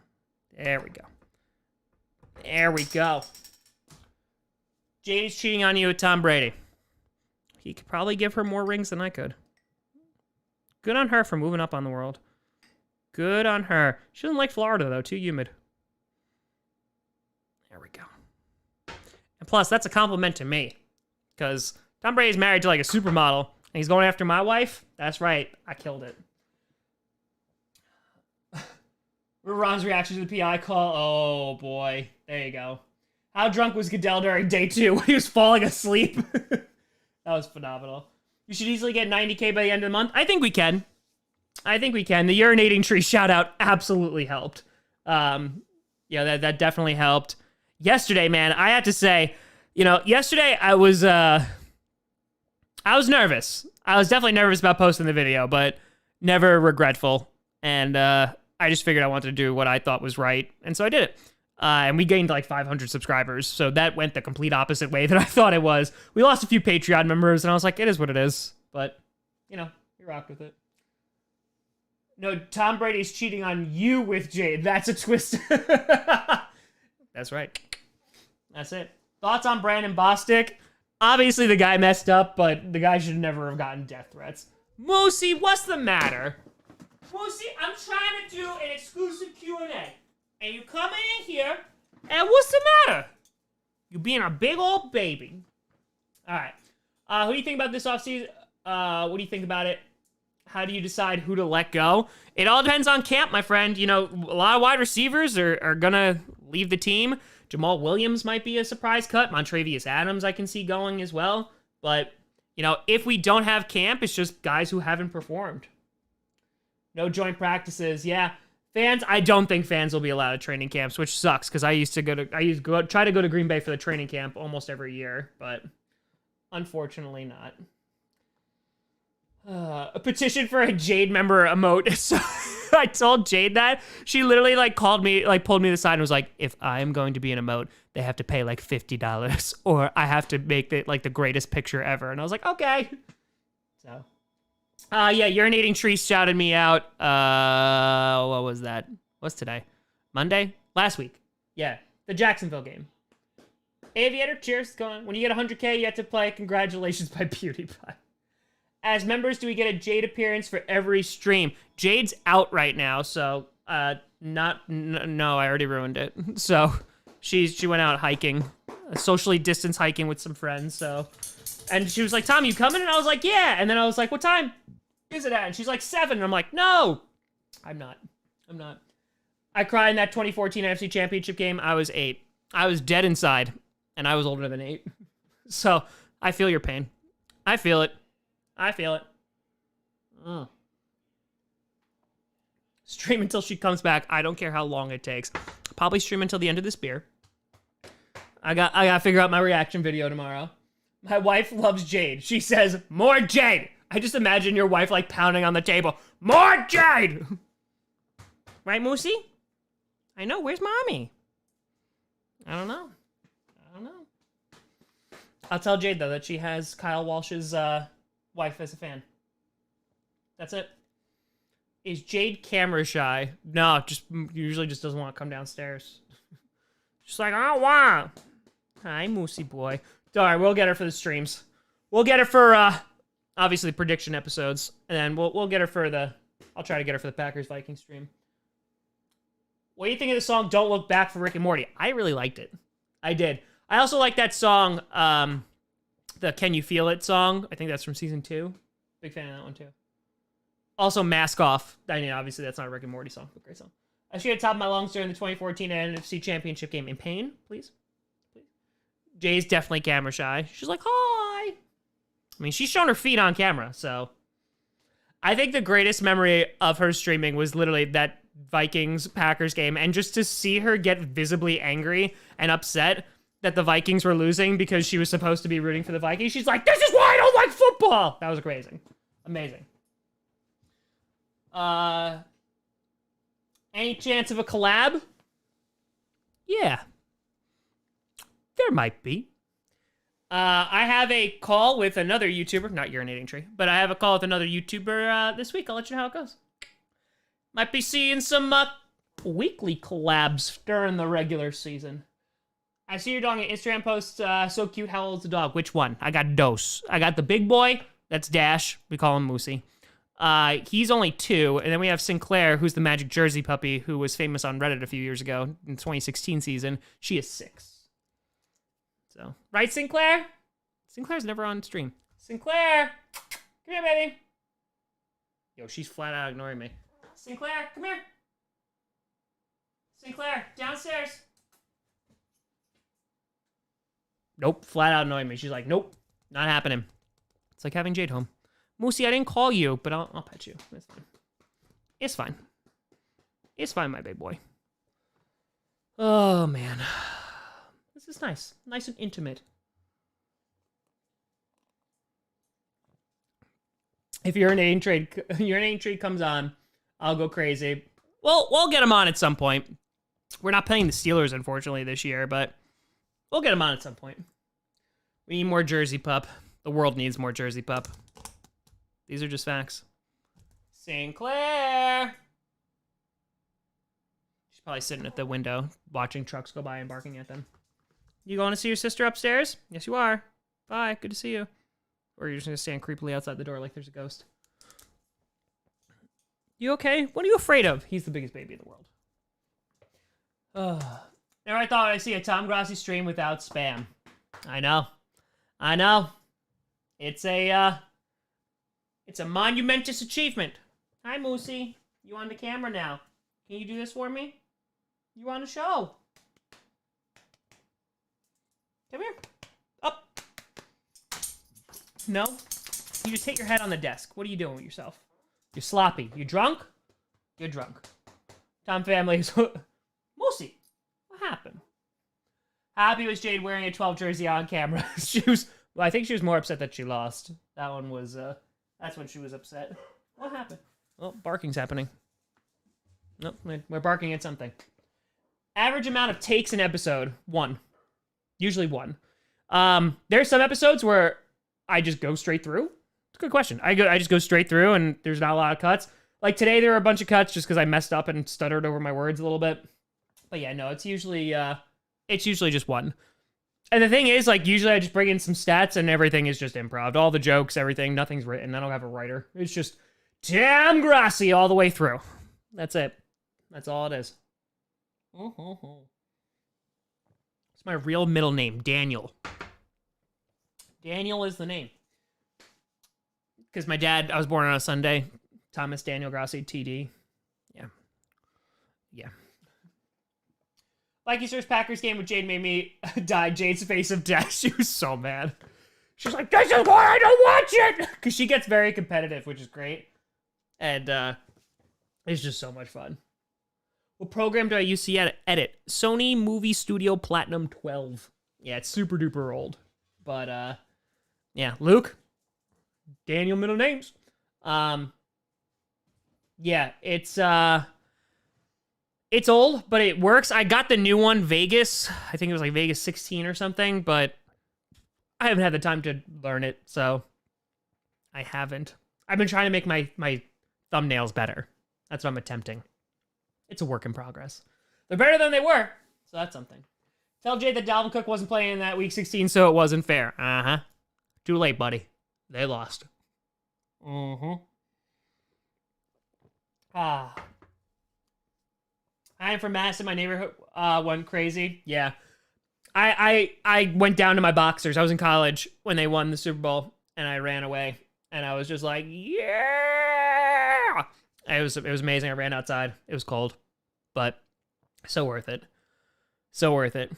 There we go. There we go. Jade's cheating on you with Tom Brady. He could probably give her more rings than I could. Good on her for moving up on the world. Good on her. She doesn't like Florida, though. Too humid. There we go. And plus, that's a compliment to me. Because Tom Brady's married to, like, a supermodel. And he's going after my wife. That's right. I killed it. Ron's reaction to the PI call. Oh, boy. There you go. How drunk was Goodell during day 2? He was falling asleep. That was phenomenal. You should easily get 90K by the end of the month. I think we can. The urinating tree shout out absolutely helped. Yeah, Yeah, that definitely helped. Yesterday, man, I have to say, yesterday I was nervous. I was definitely nervous about posting the video, but never regretful. And I just figured I wanted to do what I thought was right, and so I did it. And we gained like 500 subscribers, so that went the complete opposite way that I thought it was. We lost a few Patreon members, and I was like, it is what it is. But, we rocked with it. No, Tom Brady's cheating on you with Jade. That's a twist. That's right. That's it. Thoughts on Brandon Bostic? Obviously, the guy messed up, but the guy should never have gotten death threats. Moosey, what's the matter? Moosey, I'm trying to do an exclusive Q&A. And you come in here, and what's the matter? You being a big old baby. All right. Who do you think about this offseason? What do you think about it? How do you decide who to let go? It all depends on camp, my friend. A lot of wide receivers are going to leave the team. Jamal Williams might be a surprise cut. Montravius Adams I can see going as well. But, if we don't have camp, it's just guys who haven't performed. No joint practices. Yeah. Fans, I don't think fans will be allowed at training camps, which sucks because I used to try to go to Green Bay for the training camp almost every year, but unfortunately not. A petition for a Jade member emote. So I told Jade that. She literally pulled me aside and was like, if I'm going to be an emote, they have to pay like $50 or I have to make it like the greatest picture ever. And I was like, okay. So, yeah, Urinating Tree shouted me out. What was that? What's today? Monday? Last week. Yeah, the Jacksonville game. Aviator, cheers. Go on. When you get 100K, you have to play Congratulations by PewDiePie. As members, do we get a Jade appearance for every stream? Jade's out right now, so no, I already ruined it. So she went out hiking, socially distanced hiking with some friends. So, and she was like, "Tom, you coming?" And I was like, "Yeah." And then I was like, "What time is it at?" And she's like, 7. And I'm like, "No, I'm not. I cried in that 2014 NFC Championship game. I was 8. I was dead inside, and I was older than 8. So I feel your pain. I feel it. Stream until she comes back. I don't care how long it takes. Probably stream until the end of this beer. I gotta figure out my reaction video tomorrow. My wife loves Jade. She says, more Jade. I just imagine your wife pounding on the table. More Jade! Right, Moosey? I know. Where's mommy? I don't know. I'll tell Jade, though, that she has Kyle Walsh's wife as a fan. That's it. Is Jade camera shy? No, usually just doesn't want to come downstairs. She's like, I don't want. Hi, Moosey boy. All right, we'll get her for the streams. We'll get her for obviously prediction episodes, and then we'll get her for I'll try to get her for the Packers Vikings stream. What do you think of the song "Don't Look Back" for Rick and Morty? I really liked it. I did. I also like that song. The Can You Feel It song. I think that's from season 2. Big fan of that one, too. Also, Mask Off. I mean, obviously, that's not a Rick and Morty song, but great song. I should have top of my lungs during the 2014 NFC Championship game. In pain, please? Jay's definitely camera shy. She's like, hi. I mean, she's shown her feet on camera, so. I think the greatest memory of her streaming was literally that Vikings-Packers game, and just to see her get visibly angry and upset that the Vikings were losing because she was supposed to be rooting for the Vikings. She's like, this is why I don't like football. That was amazing. Any chance of a collab? Yeah. There might be. I have a call with another YouTuber, not Urinating Tree, but I have a call with another YouTuber this week. I'll let you know how it goes. Might be seeing some weekly collabs during the regular season. I see your dog on Instagram post, so cute. How old's the dog? Which one? I got Dose. I got the big boy. That's Dash. We call him Moosey. He's only 2, and then we have Sinclair, who's the Magic Jersey puppy, who was famous on Reddit a few years ago in the 2016 season. She is 6. So, right, Sinclair? Sinclair's never on stream. Sinclair! Come here, baby. Yo, she's flat out ignoring me. Sinclair, come here. Sinclair, downstairs. Nope, flat out annoying me. She's like, nope, not happening. It's like having Jade home. Moosey, I didn't call you, but I'll pet you. It's fine. It's fine. It's fine, my big boy. Oh, man. This is nice. Nice and intimate. If your inane trade comes on, I'll go crazy. Well, we'll get him on at some point. We're not playing the Steelers, unfortunately, this year, but we'll get him on at some point. We need more Jersey pup. The world needs more Jersey pup. These are just facts. Sinclair! She's probably sitting at the window, watching trucks go by and barking at them. You going to see your sister upstairs? Yes, you are. Bye, good to see you. Or you're just going to stand creepily outside the door like there's a ghost. You okay? What are you afraid of? He's the biggest baby in the world. Never I thought I'd see a Tom Grossi stream without spam. I know. I know. It's a monumentous achievement. Hi, Moosey. You on the camera now. Can you do this for me? You on the show. Come here. Up. No? You just hit your head on the desk. What are you doing with yourself? You're sloppy. You drunk? You're drunk. Tom family is... Moosey, what happened? Happy was Jade wearing a 12 jersey on camera. Well, I think she was more upset that she lost. That one was, that's when she was upset. What happened? Well, barking's happening. Nope, we're barking at something. Average amount of takes an episode, 1. Usually 1. There's some episodes where I just go straight through. It's a good question. I just go straight through and there's not a lot of cuts. Like today there were a bunch of cuts just because I messed up and stuttered over my words a little bit. But yeah, no, it's usually just 1. And the thing is, like, usually I just bring in some stats and everything is just improv. All the jokes, everything, nothing's written. I don't have a writer. It's just Tom Grossi all the way through. That's it. That's all it is. It's my real middle name, Daniel. Daniel is the name. Because my dad, I was born on a Sunday. Thomas Daniel Grossi, TD. Yeah. Yeah. Like first Packers game with Jade made me die. Jade's face of death. She was so mad. She's like, this is why I don't watch it! Because she gets very competitive, which is great. And it's just so much fun. What program do I use to edit? Sony Movie Studio Platinum 12. Yeah, it's super duper old. But, yeah. Luke? Daniel middle names. Yeah, it's old, but it works. I got the new one, Vegas. I think it was like Vegas 16 or something, but I haven't had the time to learn it, so I haven't. I've been trying to make my thumbnails better. That's what I'm attempting. It's a work in progress. They're better than they were, so that's something. Tell Jay that Dalvin Cook wasn't playing in that week 16, so it wasn't fair. Uh-huh. Too late, buddy. They lost. I am from Madison. My neighborhood went crazy. Yeah. I went down to my boxers. I was in college when they won the Super Bowl, and I ran away. And I was just like, yeah! It was amazing. I ran outside. It was cold. But so worth it. So worth it.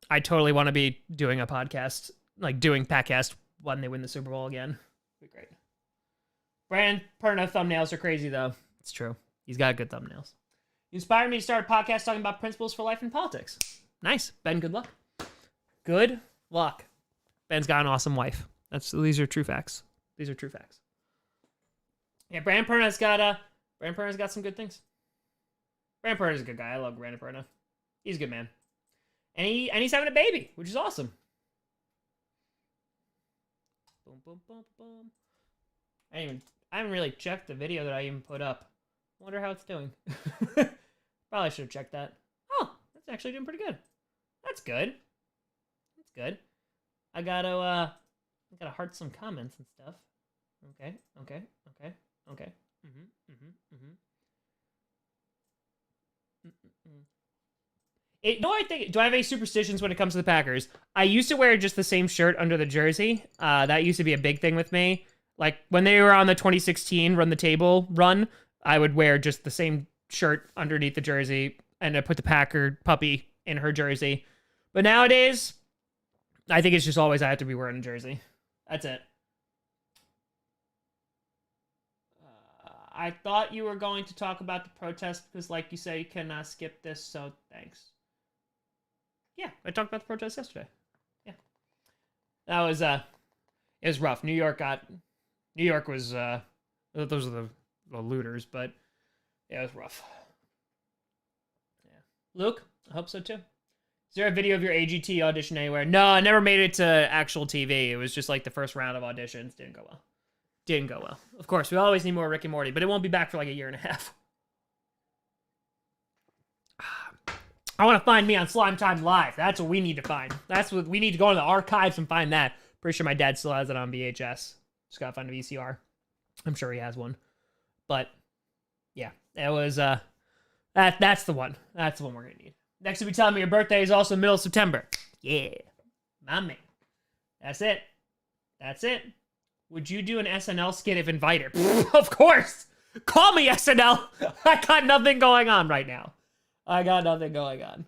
I totally want to be doing a podcast, like doing Packast when they win the Super Bowl again. It'd be great. Brandon Perna thumbnails are crazy, though. It's true. He's got good thumbnails. You inspired me to start a podcast talking about principles for life and politics. Nice. Ben, good luck. Good luck. Ben's got an awesome wife. These are true facts. These are true facts. Yeah, Brandon Perna's got some good things. Brandon Perna's a good guy. I love Brandon Perna. He's a good man. And he's having a baby, which is awesome. Boom, boom, boom, boom. I haven't really checked the video that I even put up. I wonder how it's doing. Probably should have checked that. Oh, that's actually doing pretty good. That's good. That's good. I gotta heart some comments and stuff. Okay. I think, do I have any superstitions when it comes to the Packers? I used to wear just the same shirt under the jersey. That used to be a big thing with me. Like, when they were on the 2016 Run the Table run, I would wear just the same shirt underneath the jersey, and I put the Packer puppy in her jersey. But nowadays, I think it's just always I have to be wearing a jersey. That's it. I thought you were going to talk about the protest because, like you said, you cannot skip this, so thanks. Yeah, I talked about the protest yesterday. Yeah. That was, it was rough. New York was, those are the looters, but yeah, it was rough. Yeah. Luke, I hope so too. Is there a video of your AGT audition anywhere? No, I never made it to actual TV. It was just like the first round of auditions. Didn't go well. Didn't go well. Of course, we always need more Rick and Morty, but it won't be back for like a year and a half. I want to find me on Slime Time Live. That's what we need to find. That's what we need to go into the archives and find that. Pretty sure my dad still has it on VHS. Just gotta find a VCR. I'm sure he has one. But yeah, it was that's the one. That's the one we're gonna need. Next to be telling me your birthday is also middle of September. Yeah. My man. That's it. That's it. Would you do an SNL skit if invited? Of course. Call me SNL. I got nothing going on right now. I got nothing going on.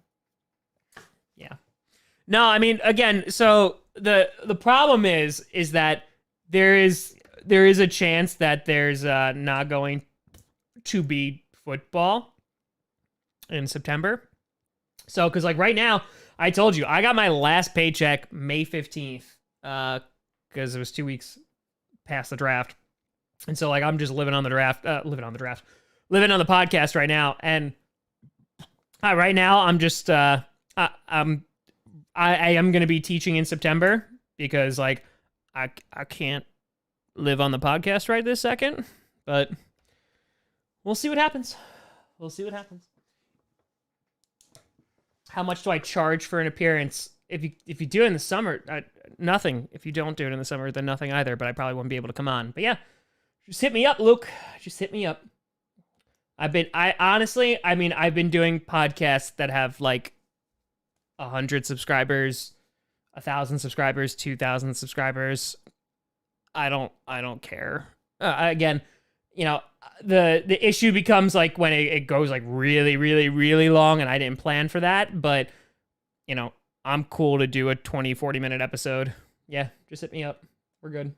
Yeah. No, I mean, again, so the problem is that there is a chance that there's not going to be football in September. So, because like right now, I told you, I got my last paycheck May 15th, because it was 2 weeks past the draft. And so like, I'm just living on the podcast right now. And right now I'm just, I am going to be teaching in September because like, I can't live on the podcast right this second, but we'll see what happens. We'll see what happens. How much do I charge for an appearance? If you do it in the summer, nothing. If you don't do it in the summer, then nothing either. But I probably won't be able to come on. But yeah, just hit me up, Luke. Just hit me up. I've been doing podcasts that have like 100 subscribers, 1,000 subscribers, 2,000 subscribers. I don't care. Again, you know, the issue becomes like when it goes like really, really, really long, and I didn't plan for that. But, you know, I'm cool to do a 20, 40-minute episode. Yeah, just hit me up. We're good.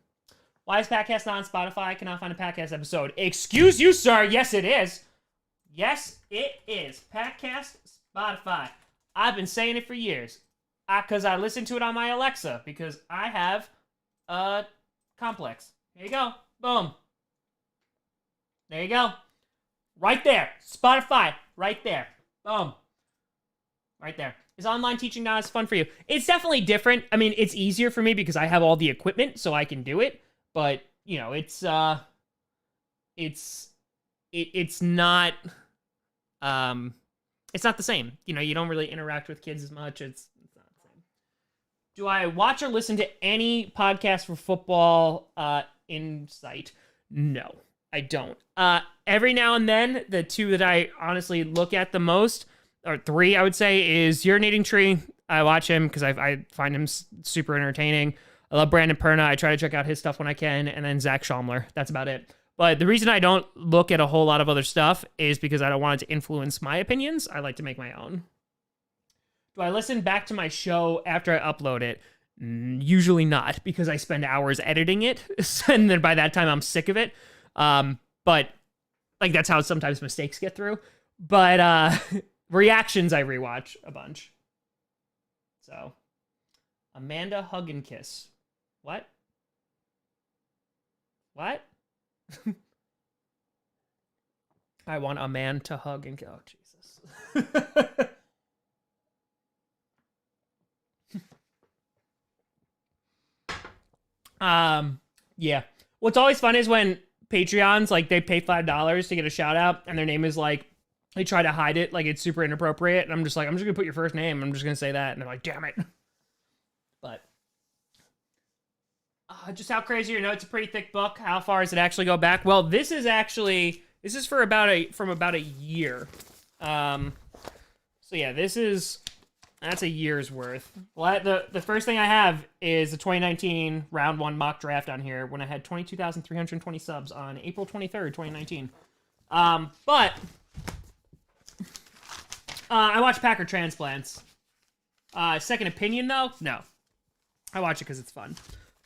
Why is Packast not on Spotify? I cannot find a Packast episode. Excuse you, sir. Yes, it is. Yes, it is. Packast Spotify. I've been saying it for years. Because I listen to it on my Alexa. Because I have a complex. There you go. Boom. There you go. Right there. Spotify. Right there. Boom. Right there. Is online teaching not as fun for you? It's definitely different. I mean, it's easier for me because I have all the equipment, so I can do it. But, you know, it's not, it's not the same. You know, you don't really interact with kids as much. It's not the same. Do I watch or listen to any podcast for football insight? No, I don't. Every now and then, the two that I honestly look at the most, or three, I would say, is Urinating Tree. I watch him because I find him super entertaining. I love Brandon Perna. I try to check out his stuff when I can. And then Zach Schaumler. That's about it. But the reason I don't look at a whole lot of other stuff is because I don't want it to influence my opinions. I like to make my own. Do I listen back to my show after I upload it? Usually not, because I spend hours editing it. And then by that time, I'm sick of it. But like, that's how sometimes mistakes get through. But reactions, I rewatch a bunch. So, Amanda Hug and Kiss. What? What? I want a man to hug and kiss. Oh, Jesus. Yeah. What's always fun is when Patreons, like, they pay $5 to get a shout out, and their name is like, they try to hide it, like it's super inappropriate, and I'm just like, I'm just gonna put your first name, I'm just gonna say that, and they're like, damn it. But just how crazy you know, it's a pretty thick book. How far does it actually go back? Well, this is for about a year. So yeah, that's a year's worth. Well, the first thing I have is the 2019 round 1 mock draft on here when I had 22,320 subs on April 23rd, 2019. But I watch Packer Transplants. Second Opinion, though? No. I watch it because it's fun.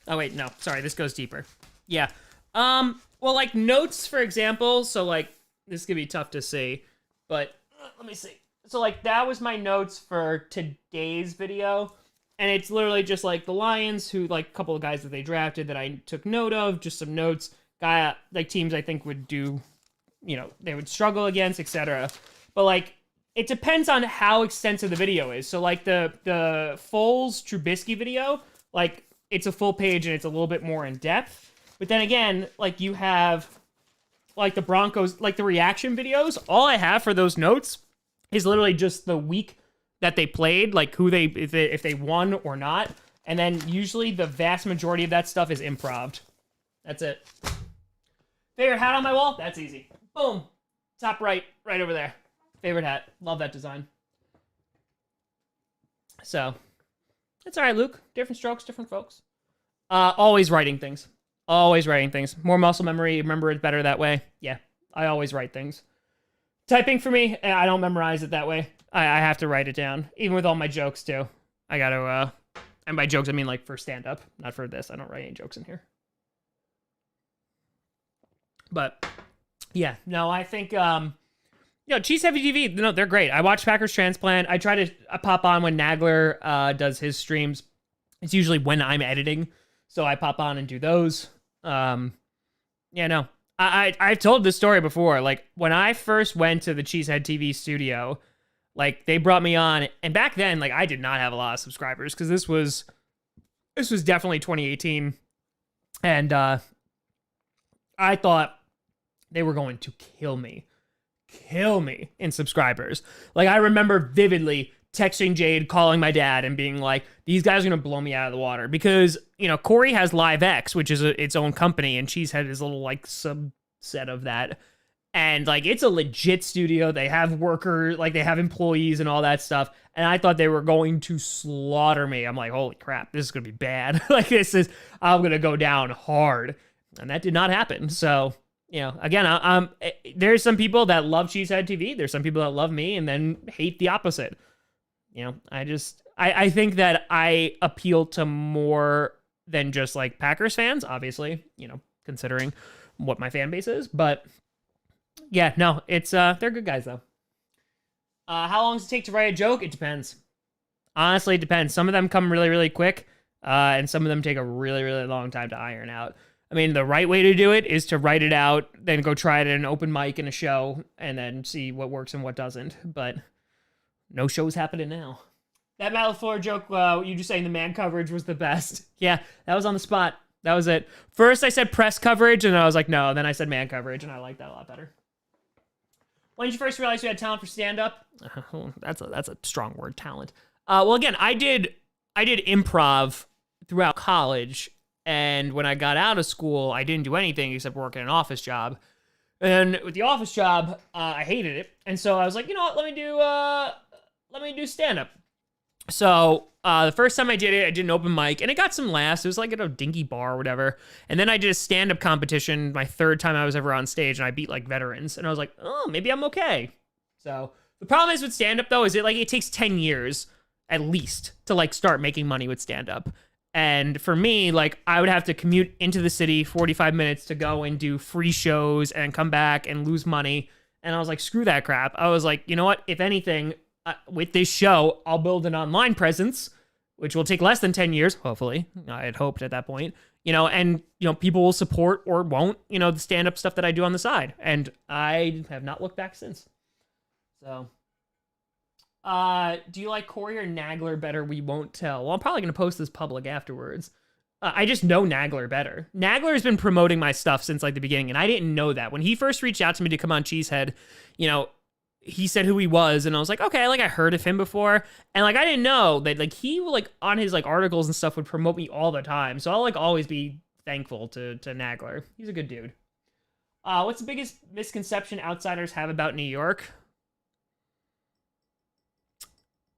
Oh, wait, no. Sorry, this goes deeper. Yeah. Well, like, notes, for example, so, like, this could be tough to see, but let me see. so like that was my notes for today's video. And it's literally just like the Lions, who like a couple of guys that they drafted that I took note of, just some notes, like teams I think would do, they would struggle against, etc. But like it depends on how extensive the video is. So like the Foles Trubisky video, like it's a full page and it's a little bit more in depth. But then again, like you have like the Broncos, like the reaction videos, all I have for those notes is literally just the week that they played, like who if they won or not. And then usually the vast majority of that stuff is improv. That's it. Favorite hat on my wall? That's easy. Boom. Top right over there. Favorite hat. Love that design. So, it's all right, Luke. Different strokes, different folks. Always writing things. Always writing things. More muscle memory. Remember it better that way. Yeah, I always write things. Typing for me, I don't memorize it that way. I have to write it down. Even with all my jokes, too. I gotta, and by jokes, I mean, like, for stand-up. Not for this. I don't write any jokes in here. But, yeah. No, I think, Cheese Heavy TV, no, they're great. I watch Packers Transplant. I try to pop on when Nagler does his streams. It's usually when I'm editing, so I pop on and do those. Yeah, no. I've told this story before. Like, when I first went to the Cheesehead TV studio, like, they brought me on, and back then, like, I did not have a lot of subscribers, because this was definitely 2018, and I thought they were going to kill me in subscribers. Like, I remember vividly texting Jade, calling my dad, and being like, these guys are going to blow me out of the water. Because, Corey has LiveX, which is its own company, and Cheesehead is a little, like, subset of that. And, like, it's a legit studio. They have workers, like, they have employees and all that stuff. And I thought they were going to slaughter me. I'm like, holy crap, this is going to be bad. Like, I'm going to go down hard. And that did not happen. So, again, there's some people that love Cheesehead TV. There's some people that love me and then hate the opposite. I think that I appeal to more than just like Packers fans, obviously, considering what my fan base is. But yeah, no, it's they're good guys though. How long does it take to write a joke? It depends. Honestly, it depends. Some of them come really, really quick, and some of them take a really, really long time to iron out. I mean, the right way to do it is to write it out, then go try it at an open mic in a show, and then see what works and what doesn't. But no shows happening now. That Matt LaFleur joke, you just saying the man coverage was the best. Yeah, that was on the spot. That was it. First, I said press coverage, and I was like, no. Then I said man coverage, and I like that a lot better. When did you first realize you had talent for stand-up? That's a strong word, talent. Well, again, I did improv throughout college. And when I got out of school, I didn't do anything except work in an office job. And with the office job, I hated it. And so I was like, you know what? Let me do stand-up. So the first time I did it, I did an open mic, and it got some laughs. It was like at a dinky bar or whatever. And then I did a stand-up competition, my third time I was ever on stage, and I beat like veterans. And I was like, oh, maybe I'm okay. So the problem is with stand-up though, is it takes 10 years at least to like start making money with stand-up. And for me, like, I would have to commute into the city 45 minutes to go and do free shows and come back and lose money. And I was like, screw that crap. I was like, you know what? If anything, with this show, I'll build an online presence, which will take less than 10 years, hopefully. I had hoped at that point. And people will support or won't, the stand-up stuff that I do on the side. And I have not looked back since. So... do you like Corey or Nagler better? We won't tell. Well, I'm probably going to post this public afterwards. I just know Nagler better. Nagler has been promoting my stuff since like the beginning, and I didn't know that. When he first reached out to me to come on Cheesehead, he said who he was, and I was like, okay, I heard of him before. And I didn't know that he on his articles and stuff would promote me all the time. So I'll always be thankful to Nagler. He's a good dude. What's the biggest misconception outsiders have about New York?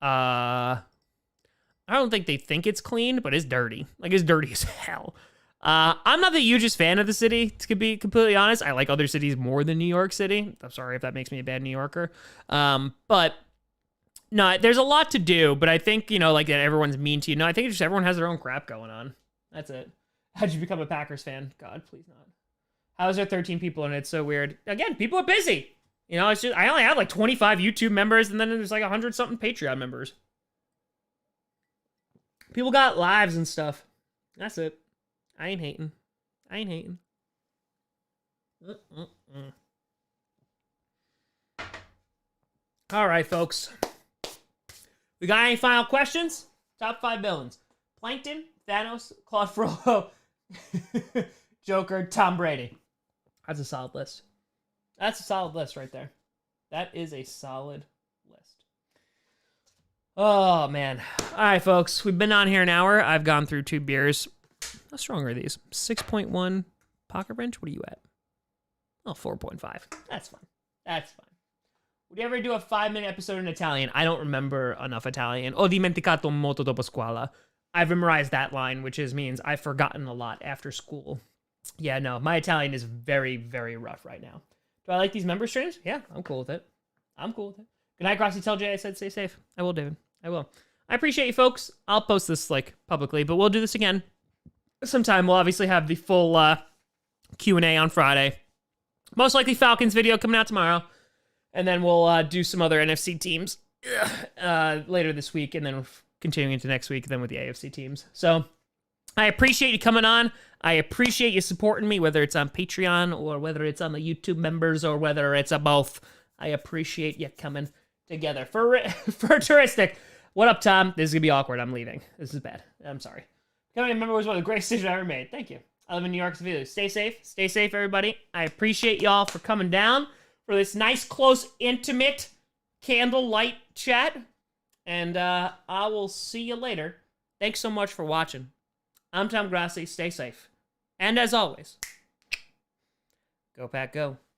I don't think they think it's clean, but it's dirty. It's dirty as hell. I'm not the hugest fan of the city, to be completely honest. I like other cities more than New York City. I'm sorry if that makes me a bad New Yorker. But no, there's a lot to do, but I think, that everyone's mean to you. No, I think just everyone has their own crap going on. That's it. How'd you become a Packers fan? God, please not. How is there 13 people in it? It's so weird. Again, people are busy. You know, it's just, I only have like 25 YouTube members, and then there's like 100-something Patreon members. People got lives and stuff. That's it. I ain't hating. I ain't hating. All right, folks. We got any final questions? Top 5 villains. Plankton, Thanos, Claude Frollo, Joker, Tom Brady. That's a solid list. That's a solid list right there. That is a solid list. Oh, man. All right, folks. We've been on here an hour. I've gone through 2 beers. How strong are these? 6.1 pocket wrench? What are you at? Oh, 4.5. That's fine. That's fine. Would you ever do a 5-minute episode in Italian? I don't remember enough Italian. Ho dimenticato molto dopo scuola. I've memorized that line, which means I've forgotten a lot after school. Yeah, no, my Italian is very, very rough right now. Do I like these member streams? Yeah, I'm cool with it. I'm cool with it. Good night, Grossi. Tell Jay I said stay safe. I will, David. I will. I appreciate you, folks. I'll post this, like, publicly, but we'll do this again sometime. We'll obviously have the full Q&A on Friday. Most likely Falcons video coming out tomorrow. And then we'll do some other NFC teams later this week, and then continuing into next week, then with the AFC teams. So I appreciate you coming on. I appreciate you supporting me, whether it's on Patreon or whether it's on the YouTube members or whether it's a both. I appreciate you coming together. For Touristic, what up, Tom? This is going to be awkward. I'm leaving. This is bad. I'm sorry. Becoming a member was one of the greatest decisions I ever made. Thank you. I live in New York City. Stay safe. Stay safe, everybody. I appreciate y'all for coming down for this nice, close, intimate candlelight chat. And I will see you later. Thanks so much for watching. I'm Tom Grossi. Stay safe. And as always, go Pack Go.